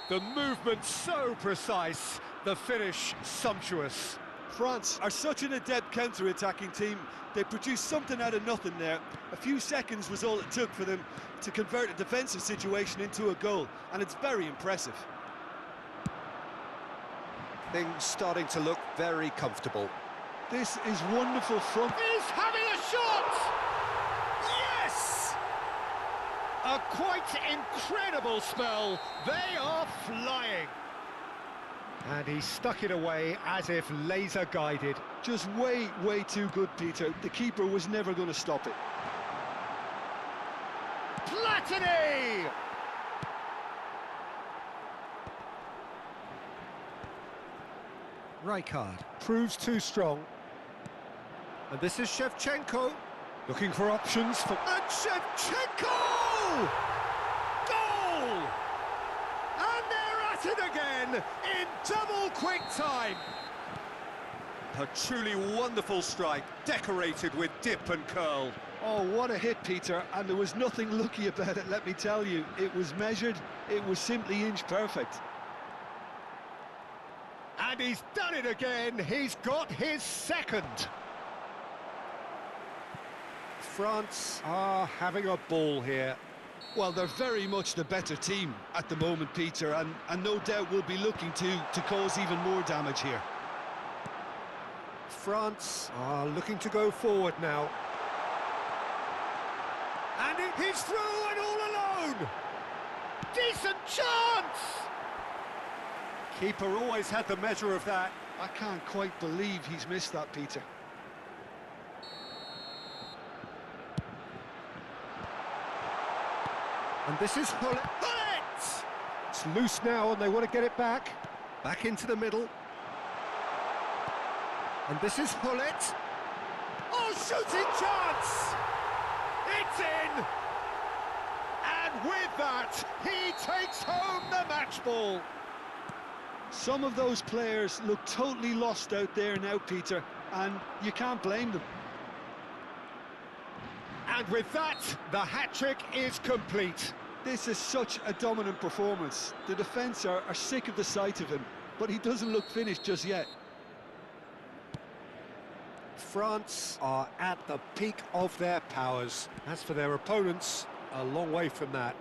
The movement so precise, the finish sumptuous. France are such an adept counter-attacking team. They produced something out of nothing there. A few seconds was all it took for them to convert a defensive situation into a goal, and it's very impressive. Things starting to look very comfortable. This is wonderful front. He's having a shot! Yes! A quite incredible spell. They are flying. And he stuck it away as if laser-guided. Just way too good, Peter. The keeper was never going to stop it. Platini! Rijkaard proves too strong. And this is Shevchenko, looking for options for... And Shevchenko! Goal! And they're at it again in double quick time. A truly wonderful strike, decorated with dip and curl. Oh, what a hit, Peter, and there was nothing lucky about it, let me tell you. It was measured, it was simply inch perfect. And he's done it again, he's got his second. France are having a ball here. Well, they're very much the better team at the moment, Peter, and no doubt will be looking to cause even more damage here. France are looking to go forward now. And he's through and all alone! Decent chance! Keeper always had the measure of that. I can't quite believe he's missed that, Peter. And this is Hullet. Hullet! It's loose now and they want to get it back. Back into the middle. And this is Hullet. Oh, shooting chance! It's in! And with that, he takes home the match ball. Some of those players look totally lost out there now, Peter, and you can't blame them. And with that, the hat-trick is complete. This is such a dominant performance. The defence are sick of the sight of him, but he doesn't look finished just yet. France are at the peak of their powers. As for their opponents, a long way from that.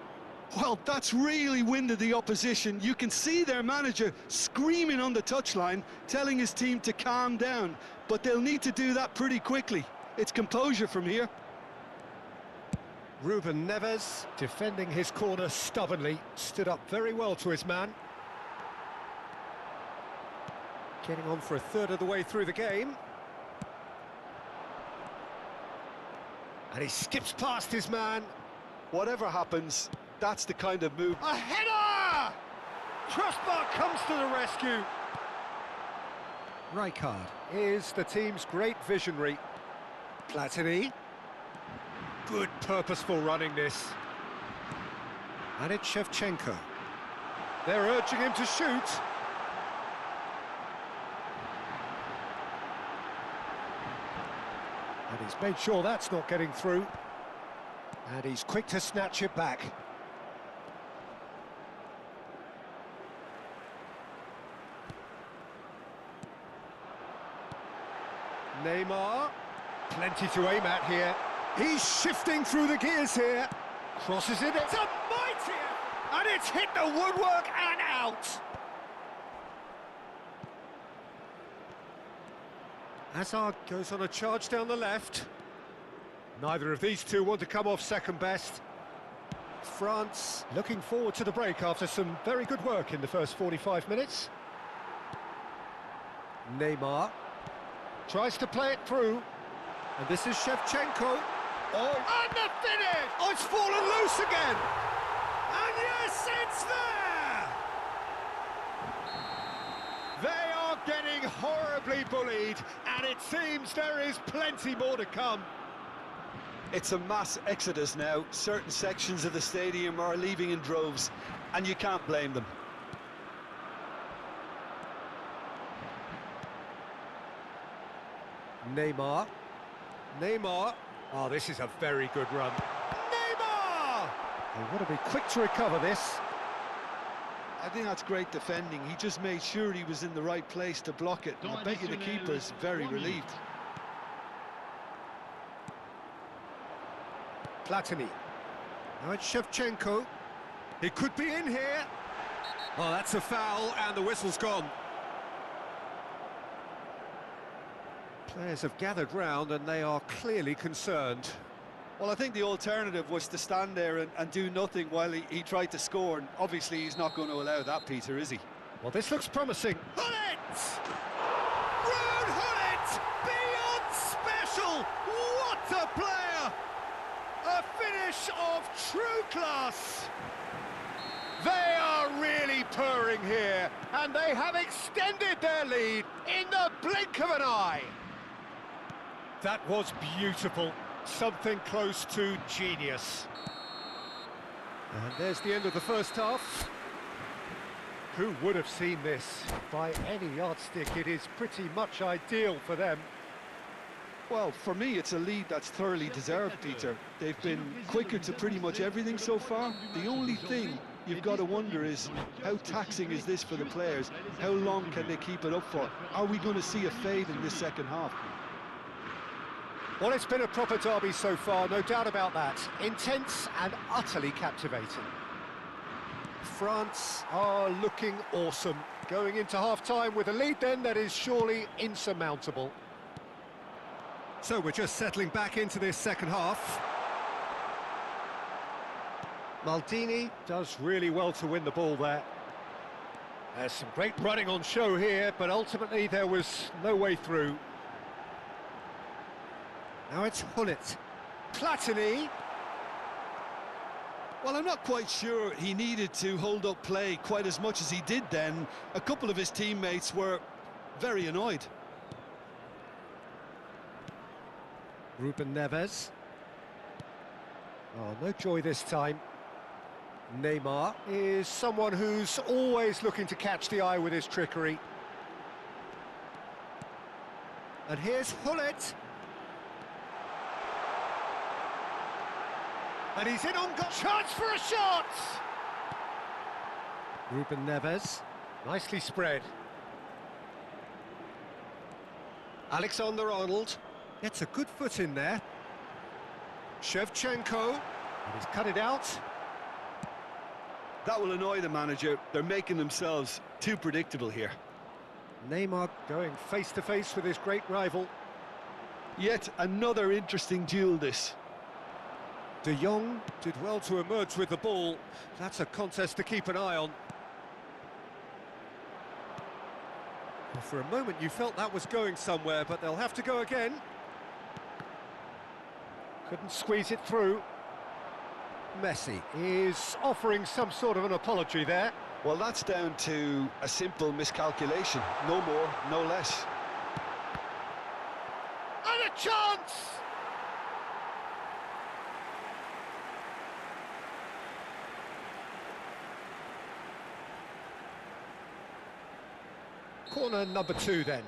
Well, that's really winded the opposition. You can see their manager screaming on the touchline, telling his team to calm down, but they'll need to do that pretty quickly. It's composure from here. Ruben Neves, defending his corner stubbornly, stood up very well to his man. Getting on for a third of the way through the game. And he skips past his man. Whatever happens, that's the kind of move. A header! Crossbar comes to the rescue. Rijkaard is the team's great visionary. Platini. Good purposeful running this. And it's Shevchenko. They're urging him to shoot. And he's made sure that's not getting through. And he's quick to snatch it back. Neymar. Plenty to aim at here. He's shifting through the gears here. Crosses it. It's a mighty... And it's hit the woodwork and out. Hazard goes on a charge down the left. Neither of these two want to come off second best. France looking forward to the break after some very good work in the first 45 minutes. Neymar tries to play it through. And this is Shevchenko. Oh, and the finish! Oh, it's fallen loose again! And yes, it's there! They are getting horribly bullied, and it seems there is plenty more to come. It's a mass exodus now. Certain sections of the stadium are leaving in droves, and you can't blame them. Neymar. Oh, this is a very good run. Neymar! They want to be quick to recover this. I think that's great defending. He just made sure he was in the right place to block it. I bet you the keeper's very relieved. Platini. Now it's Shevchenko. He could be in here. Oh, that's a foul, and the whistle's gone. Players have gathered round and they are clearly concerned. Well, I think the alternative was to stand there and do nothing while he tried to score. And obviously, he's not going to allow that, Peter, is he? Well, this looks promising. Hullet! Ruud Hullet! Beyond special! What a player! A finish of true class! They are really purring here, and they have extended their lead in the blink of an eye. That was beautiful. Something close to genius. And there's the end of the first half. Who would have seen this? By any yardstick, it is pretty much ideal for them. Well, for me, it's a lead that's thoroughly deserved, Peter. They've been quicker to pretty much everything so far. The only thing you've got to wonder is, how taxing is this for the players? How long can they keep it up for? Are we going to see a fade in this second half? Well, it's been a proper derby so far, no doubt about that. Intense and utterly captivating. France are looking awesome. Going into half-time with a lead then that is surely insurmountable. So we're just settling back into this second half. Maldini does really well to win the ball there. There's some great running on show here, but ultimately there was no way through. Now it's Hullet. Platini. Well, I'm not quite sure he needed to hold up play quite as much as he did then. A couple of his teammates were very annoyed. Ruben Neves. Oh, no joy this time. Neymar is someone who's always looking to catch the eye with his trickery. And here's Hullet. And he's in on goal. Chance for a shot! Ruben Neves. Nicely spread. Alexander-Arnold. Gets a good foot in there. Shevchenko. And he's cut it out. That will annoy the manager. They're making themselves too predictable here. Neymar going face-to-face with his great rival. Yet another interesting duel, this. De Jong did well to emerge with the ball. That's a contest to keep an eye on. Well, for a moment you felt that was going somewhere, but they'll have to go again. Couldn't squeeze it through. Messi is offering some sort of an apology there. Well, that's down to a simple miscalculation. No more, no less. And a chance! Corner number 2 then.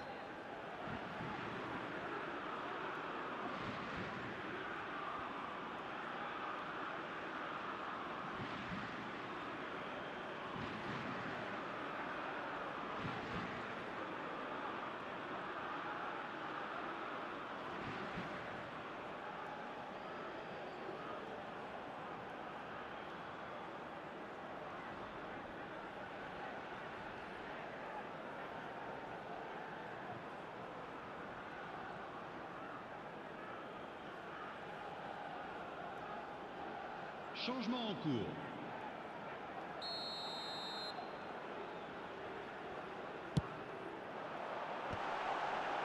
Changement en cours.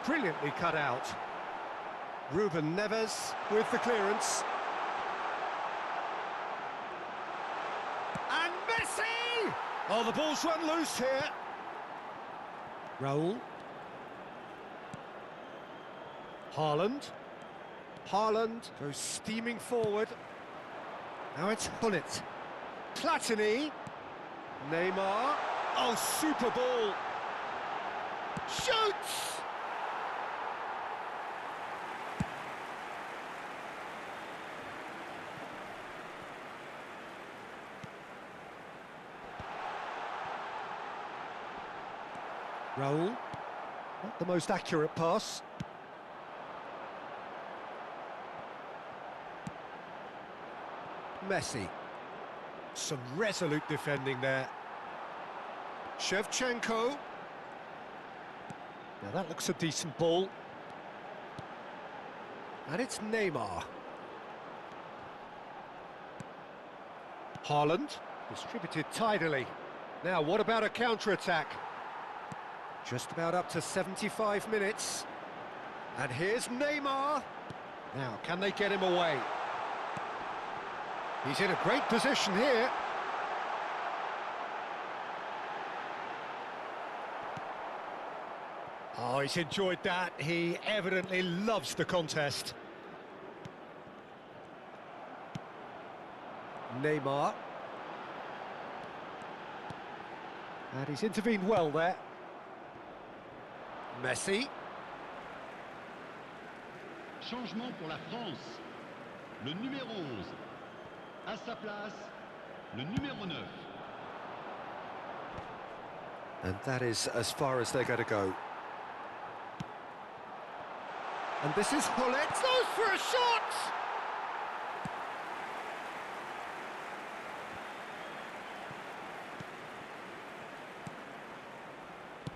Brilliantly cut out. Ruben Neves with the clearance. And Messi! Oh, the ball's run loose here. Raul. Haaland. Haaland goes steaming forward. Now it's Gullit. Platini. Neymar. Oh, super ball. Shoots! Raul. Not the most accurate pass. Messi. Some resolute defending there. Shevchenko. Now that looks a decent ball. And it's Neymar. Haaland. Distributed tidily. Now, what about a counter-attack? Just about up to 75 minutes. And here's Neymar. Now, can they get him away? He's in a great position here. Oh, he's enjoyed that. He evidently loves the contest. Neymar. And he's intervened well there. Messi. Changement pour la France. Le numéro 11. À sa place, le numéro 9. And that is as far as they're going to go. And this is Gullit. Goes for a shot!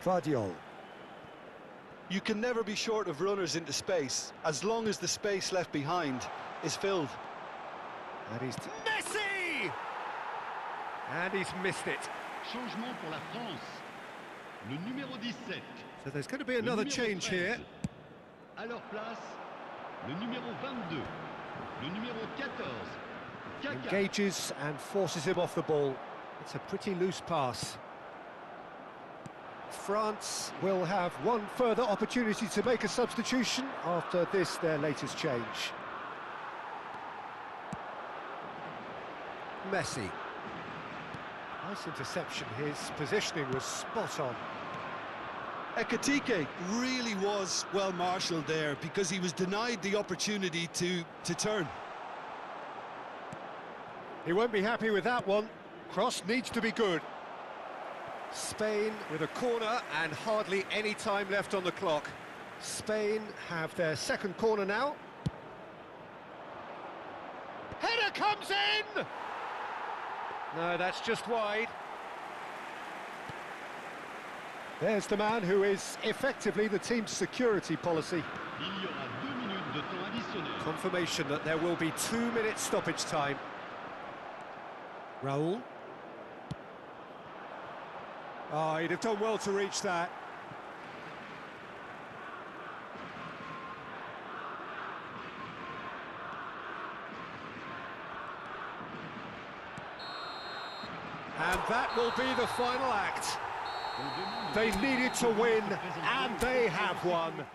Guardiola. You can never be short of runners into space, as long as the space left behind is filled. And he's... Messi! And he's missed it. Changement pour la France. Le numéro 17. So there's going to be another change here. À leur place, le numéro 22. Le numéro 14. Kaka. Engages and forces him off the ball. It's a pretty loose pass. France will have one further opportunity to make a substitution after this, their latest change. Messi. Nice interception, his positioning was spot on. Ekitike really was well marshalled there because he was denied the opportunity to turn. He won't be happy with that one. Cross needs to be good. Spain with a corner and hardly any time left on the clock. Spain have their second corner now. Header comes in! No, that's just wide. There's the man who is effectively the team's security policy. Il y aura 2 minutes de temps additionnel. Confirmation that there will be 2 minutes stoppage time. Raul. Oh, he'd have done well to reach that. And that will be the final act. They needed to win, and they have won.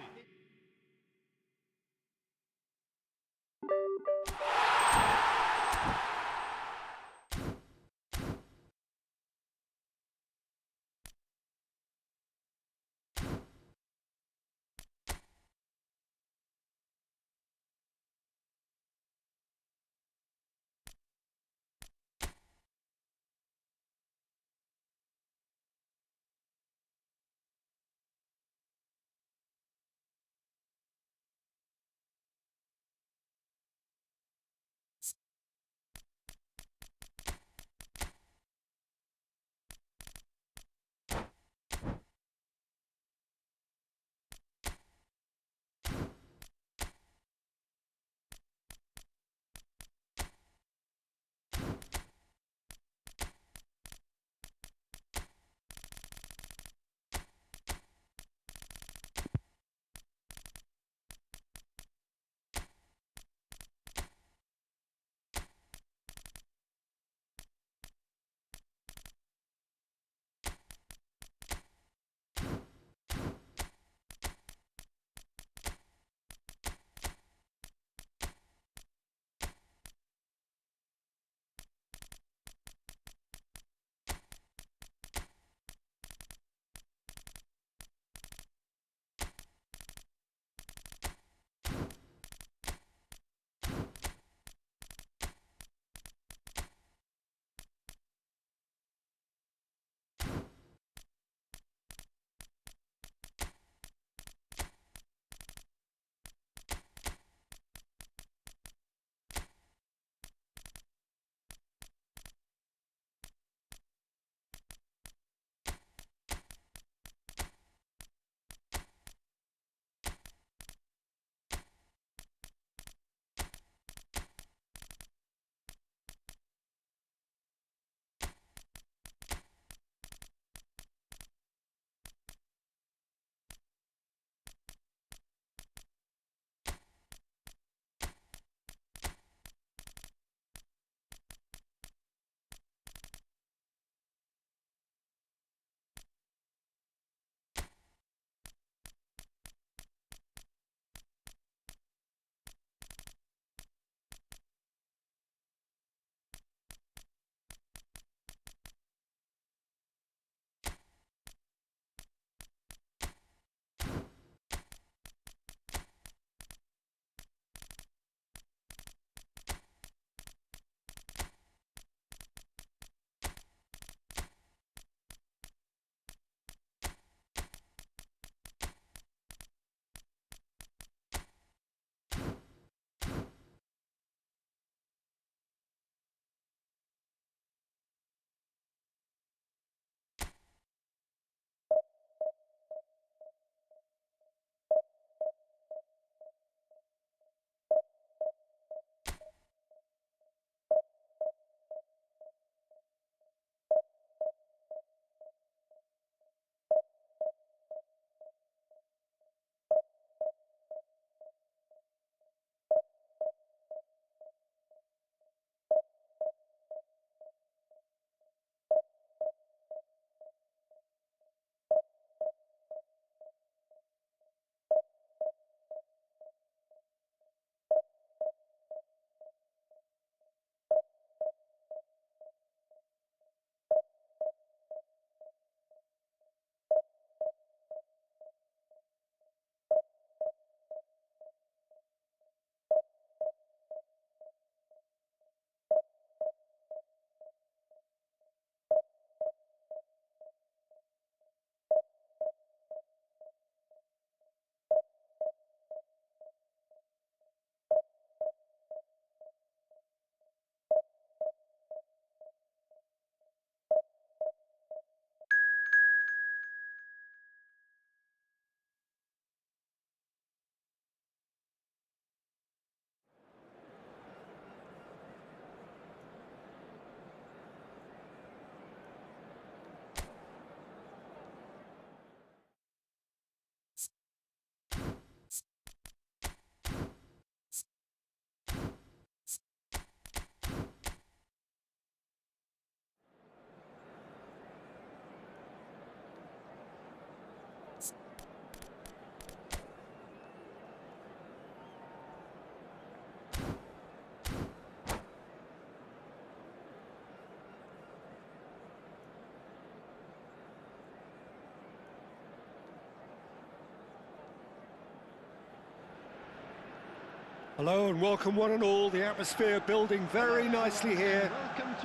Hello and welcome one and all. The atmosphere building very nicely here.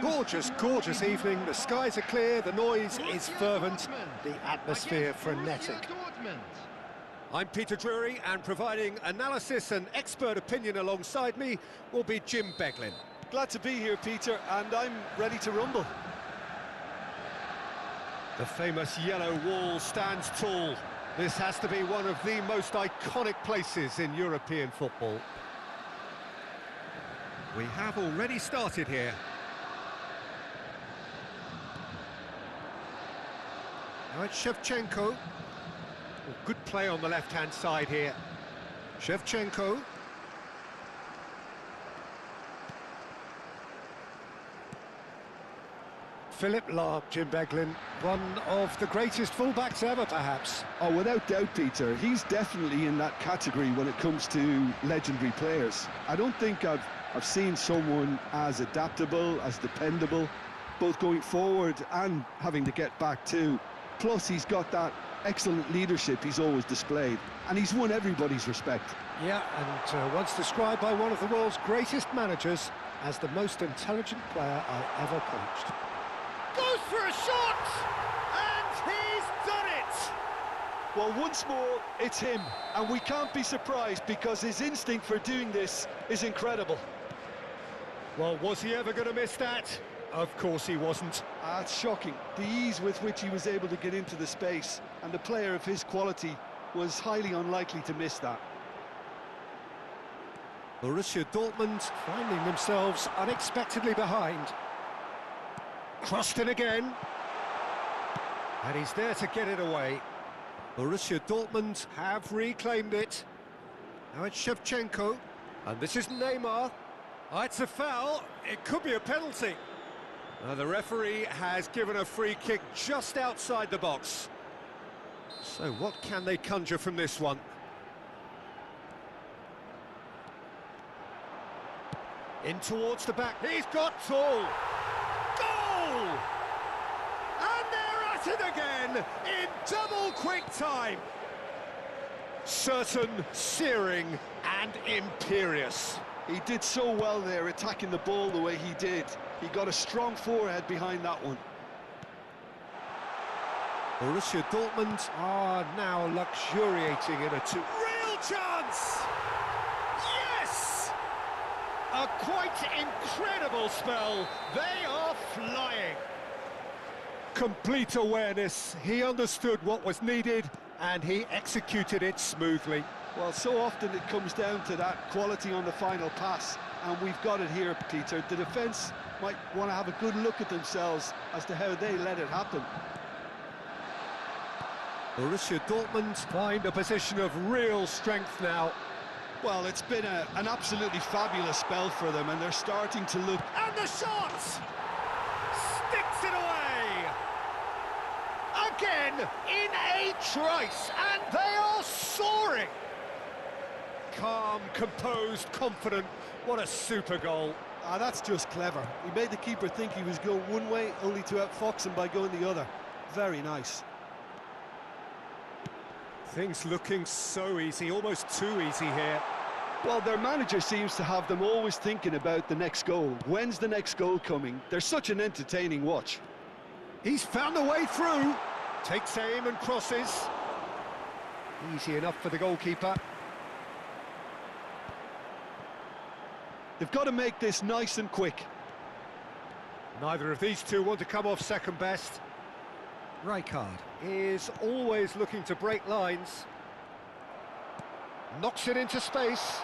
Gorgeous, gorgeous evening. The skies are clear, the noise is fervent, the atmosphere frenetic. I'm Peter Drury, and providing analysis and expert opinion alongside me will be Jim Beglin. Glad to be here, Peter, and I'm ready to rumble. The famous yellow wall stands tall. This has to be one of the most iconic places in European football. We have already started here. Now it's Shevchenko. Well, good play on the left-hand side here. Shevchenko. Philip Lahm, Jim Beglin, one of the greatest fullbacks ever, perhaps. Oh, without doubt, Peter. He's definitely in that category when it comes to legendary players. I don't think I've seen someone as adaptable, as dependable, both going forward and having to get back too. Plus, he's got that excellent leadership he's always displayed, and he's won everybody's respect. Yeah, and once described by one of the world's greatest managers as the most intelligent player I ever coached. Goes for a shot, and he's done it! Well, once more, it's him, and we can't be surprised because his instinct for doing this is incredible. Well, was he ever going to miss that? Of course he wasn't. It's shocking, the ease with which he was able to get into the space, and a player of his quality was highly unlikely to miss that. Borussia Dortmund finding themselves unexpectedly behind. Crossed in again. And he's there to get it away. Borussia Dortmund have reclaimed it. Now it's Shevchenko. And this is Neymar. Oh, it's a foul. It could be a penalty. The referee has given a free kick just outside the box. So what can they conjure from this one? In towards the back. He's got tall. Goal! And they're at it again in double quick time. Certain, searing and imperious. He did so well there, attacking the ball the way he did. He got a strong forehead behind that one. Borussia Dortmund are now luxuriating in a real chance! Yes! A quite incredible spell. They are flying. Complete awareness. He understood what was needed and he executed it smoothly. Well, so often it comes down to that quality on the final pass, and we've got it here, Peter. The defence might want to have a good look at themselves as to how they let it happen. Borussia Dortmund find a position of real strength now. Well, it's been an absolutely fabulous spell for them, and they're starting to look... And the shot! Sticks it away! Again, in a trice, and they are soaring! Calm, composed, confident. What a super goal. That's just clever. He made the keeper think he was going one way, only to outfox him by going the other. Very nice. Things looking so easy, almost too easy here. Well, their manager seems to have them always thinking about the next goal. When's the next goal coming? They're such an entertaining watch. He's found a way through. Takes aim and crosses. Easy enough for the goalkeeper. They've got to make this nice and quick. Neither of these two want to come off second best. Rijkaard is always looking to break lines. Knocks it into space.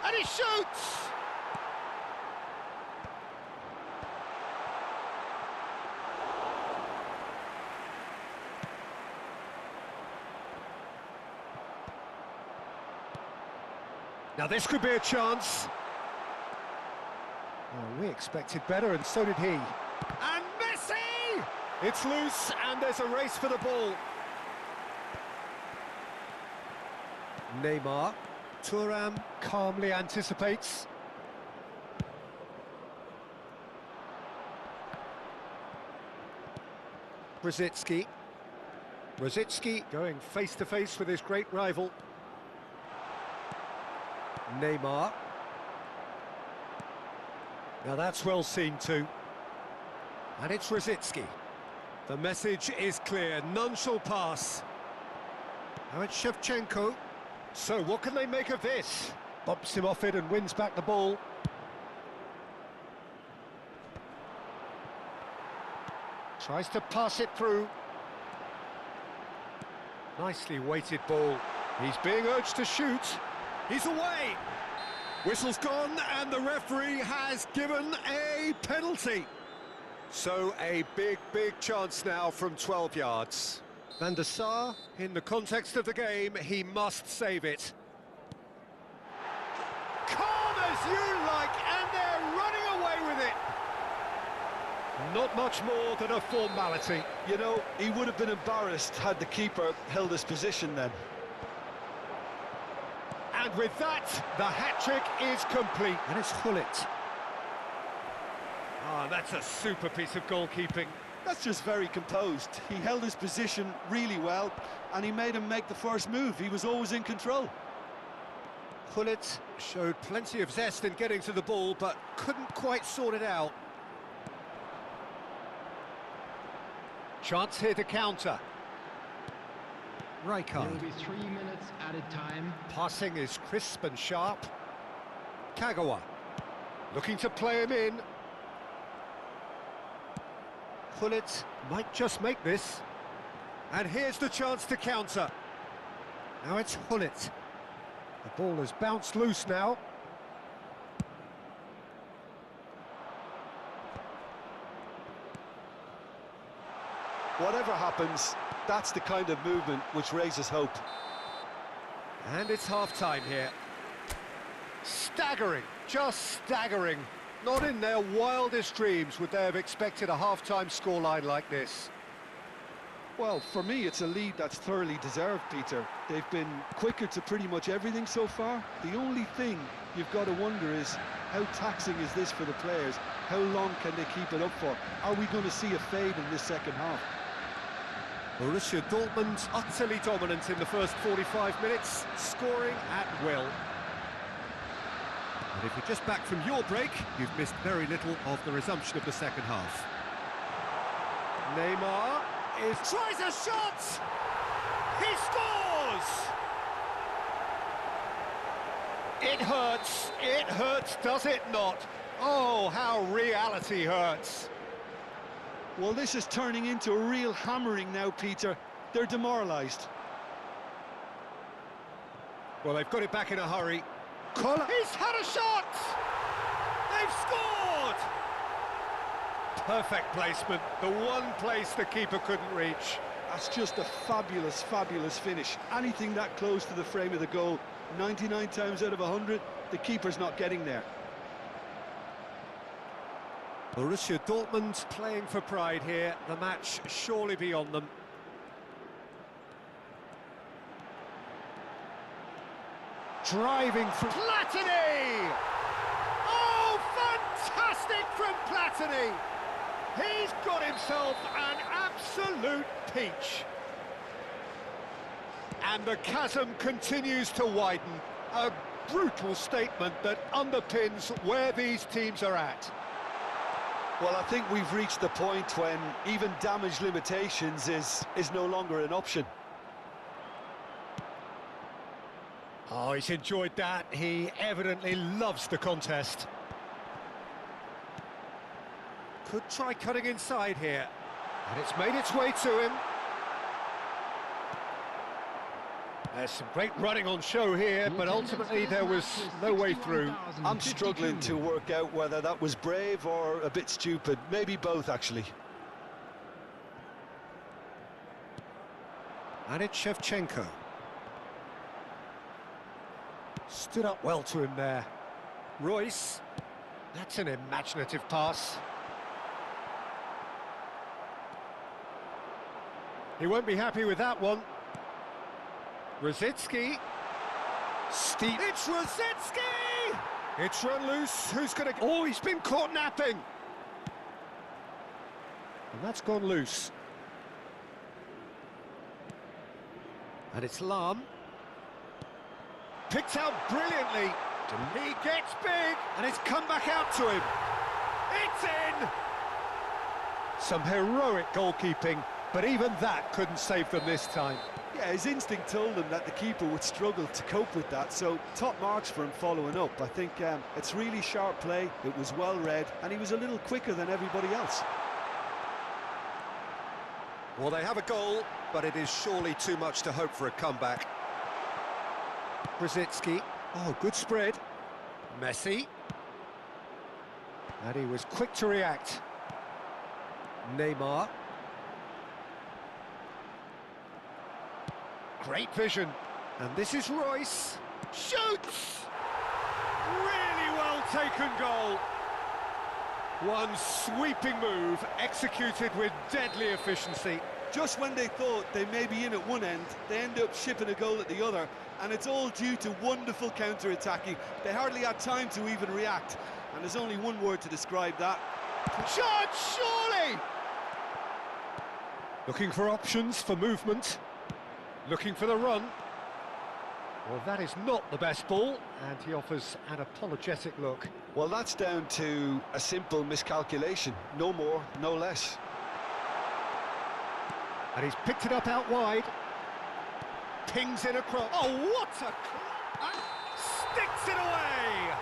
And he shoots! Now this could be a chance. Oh, we expected better, and so did he. And Messi! It's loose, and there's a race for the ball. Neymar. Thuram calmly anticipates. Rosicky going face-to-face with his great rival. Neymar. Now that's well seen too. And it's Rosicki. The message is clear, none shall pass. Now it's Shevchenko. So what can they make of this? Bumps him off it and wins back the ball. Tries to pass it through. Nicely weighted ball. He's being urged to shoot. He's away. Whistle's gone and the referee has given a penalty. So a big chance now from 12 yards. Van der Sar, in the context of the game, he must save it. Calm as you like, and they're running away with it. Not much more than a formality. You know, he would have been embarrassed had the keeper held his position then. And with that, the hat-trick is complete. And it's Hullet. Ah, that's a super piece of goalkeeping. That's just very composed. He held his position really well, and he made him make the first move. He was always in control. Hullet showed plenty of zest in getting to the ball, but couldn't quite sort it out. Chance here to counter. There Rijkaard. will be 3 minutes added time. Passing is crisp and sharp. Kagawa. Looking to play him in. Hullet might just make this. And here's the chance to counter. Now it's Hullet. The ball has bounced loose now. Whatever happens, that's the kind of movement which raises hope. And it's half-time here. Staggering, just staggering. Not in their wildest dreams would they have expected a half-time scoreline like this. Well, for me, it's a lead that's thoroughly deserved, Peter. They've been quicker to pretty much everything so far. The only thing you've got to wonder is, how taxing is this for the players? How long can they keep it up for? Are we going to see a fade in this second half? Borussia Dortmund utterly dominant in the first 45 minutes, scoring at will. But if you're just back from your break, you've missed very little of the resumption of the second half. Neymar tries a shot! He scores! It hurts, does it not? Oh, how reality hurts. Well, this is turning into a real hammering now, Peter. They're demoralised. Well, they've got it back in a hurry. He's had a shot! They've scored! Perfect placement, the one place the keeper couldn't reach. That's just a fabulous finish. Anything that close to the frame of the goal, 99 times out of 100, the keeper's not getting there. Borussia Dortmund playing for pride here, the match surely beyond them. Driving from Platini! Oh, fantastic from Platini! He's got himself an absolute peach. And the chasm continues to widen. A brutal statement that underpins where these teams are at. Well, I think we've reached the point when even damage limitations is no longer an option. Oh, he's enjoyed that. He evidently loves the contest. Could try cutting inside here. And it's made its way to him. There's some great running on show here, but ultimately there was no way through. I'm struggling to work out whether that was brave or a bit stupid. Maybe both, actually. And it's Shevchenko. Stood up well to him there. Royce. That's an imaginative pass. He won't be happy with that one. Rosicki. Steep. It's Rosicki! It's run loose. Who's going to... Oh, he's been caught napping. And that's gone loose. And it's Lahm. Picked out brilliantly. He gets big, and it's come back out to him. It's in! Some heroic goalkeeping, but even that couldn't save them this time. Yeah, his instinct told him that the keeper would struggle to cope with that, so top marks for him following up. I think it's really sharp play, it was well read, and he was a little quicker than everybody else. Well, they have a goal, but it is surely too much to hope for a comeback. Brzezinski. Oh, good spread. Messi. And he was quick to react. Neymar. Great vision. And this is Royce. Shoots! Really well taken goal. One sweeping move, executed with deadly efficiency. Just when they thought they may be in at one end, they end up shipping a goal at the other, and it's all due to wonderful counter-attacking. They hardly had time to even react, and there's only one word to describe that. Shot, surely! Looking for options for movement. Looking for the run. Well, that is not the best ball, and he offers an apologetic look. Well, that's down to a simple miscalculation. No more, no less. And he's picked it up out wide. Pings it across. Oh, what a... sticks it away!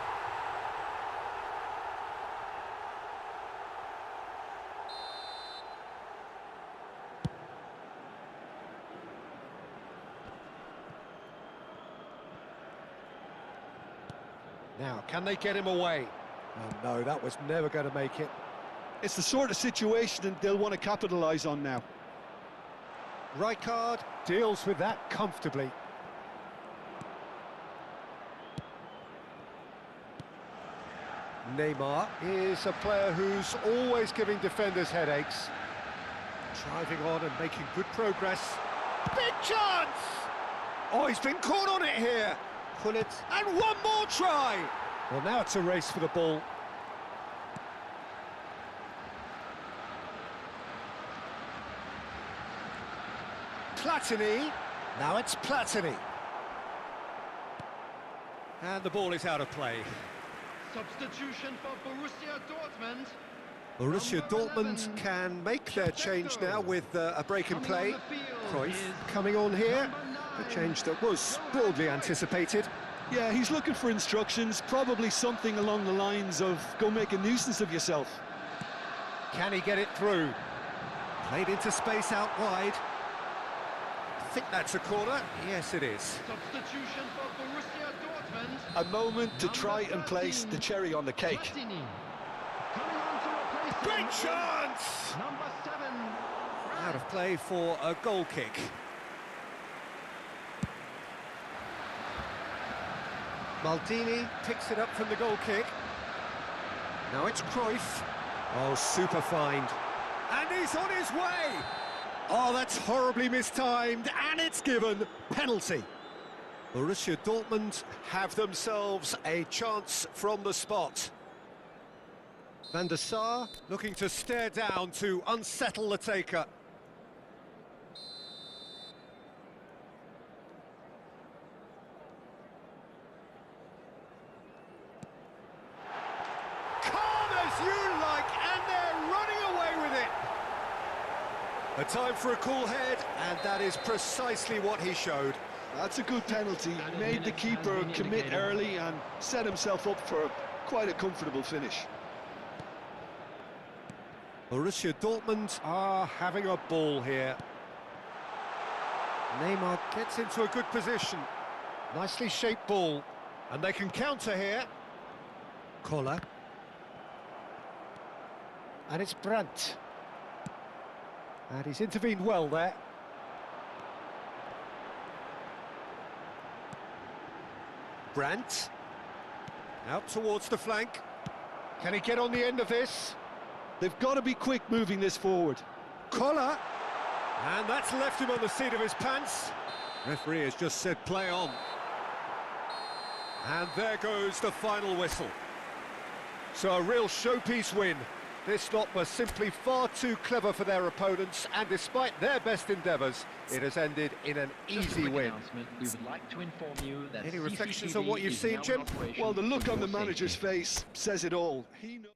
Now, can they get him away? Oh, no, that was never going to make it. It's the sort of situation that they'll want to capitalise on now. Rijkaard deals with that comfortably. Neymar is a player who's always giving defenders headaches. Driving on and making good progress. Big chance! Oh, he's been caught on it here. Pull it, and one more try! Well, now it's a race for the ball. Platini. Now it's Platini. And the ball is out of play. Substitution for Borussia Dortmund. Borussia Dortmund can make their change now with a break in play. Cruyff coming on here. A change that was broadly anticipated. Yeah, he's looking for instructions, probably something along the lines of go make a nuisance of yourself. Can he get it through? Played into space out wide. I think that's a corner. Yes, it is. Substitution for Borussia Dortmund. A moment to try and place the cherry on the cake. Platini. Coming on to replace him. Great chance! Number 7. Out of play for a goal kick. Maldini picks it up from the goal kick. Now it's Cruyff. Oh, super find. And he's on his way! Oh, that's horribly mistimed, and it's given. Penalty. Borussia Dortmund have themselves a chance from the spot. Van der Sar looking to stare down to unsettle the taker. A time for a cool head, and that is precisely what he showed. That's a good penalty. Made the keeper commit early and set himself up for quite a comfortable finish. Borussia Dortmund are having a ball here. Neymar gets into a good position. Nicely shaped ball. And they can counter here. Koller. And it's Brandt. And he's intervened well there. Brandt. Out towards the flank. Can he get on the end of this? They've got to be quick moving this forward. Koller. And that's left him on the seat of his pants. Referee has just said play on. And there goes the final whistle. So a real showpiece win. This lot was simply far too clever for their opponents, and despite their best endeavours, it has ended in an Just a easy quick win. announcement. We would like to inform you that Any reflections CCTV on what you've is seen, now in Jim? operation Well, the look for on the your manager's safety. face says it all. He knows.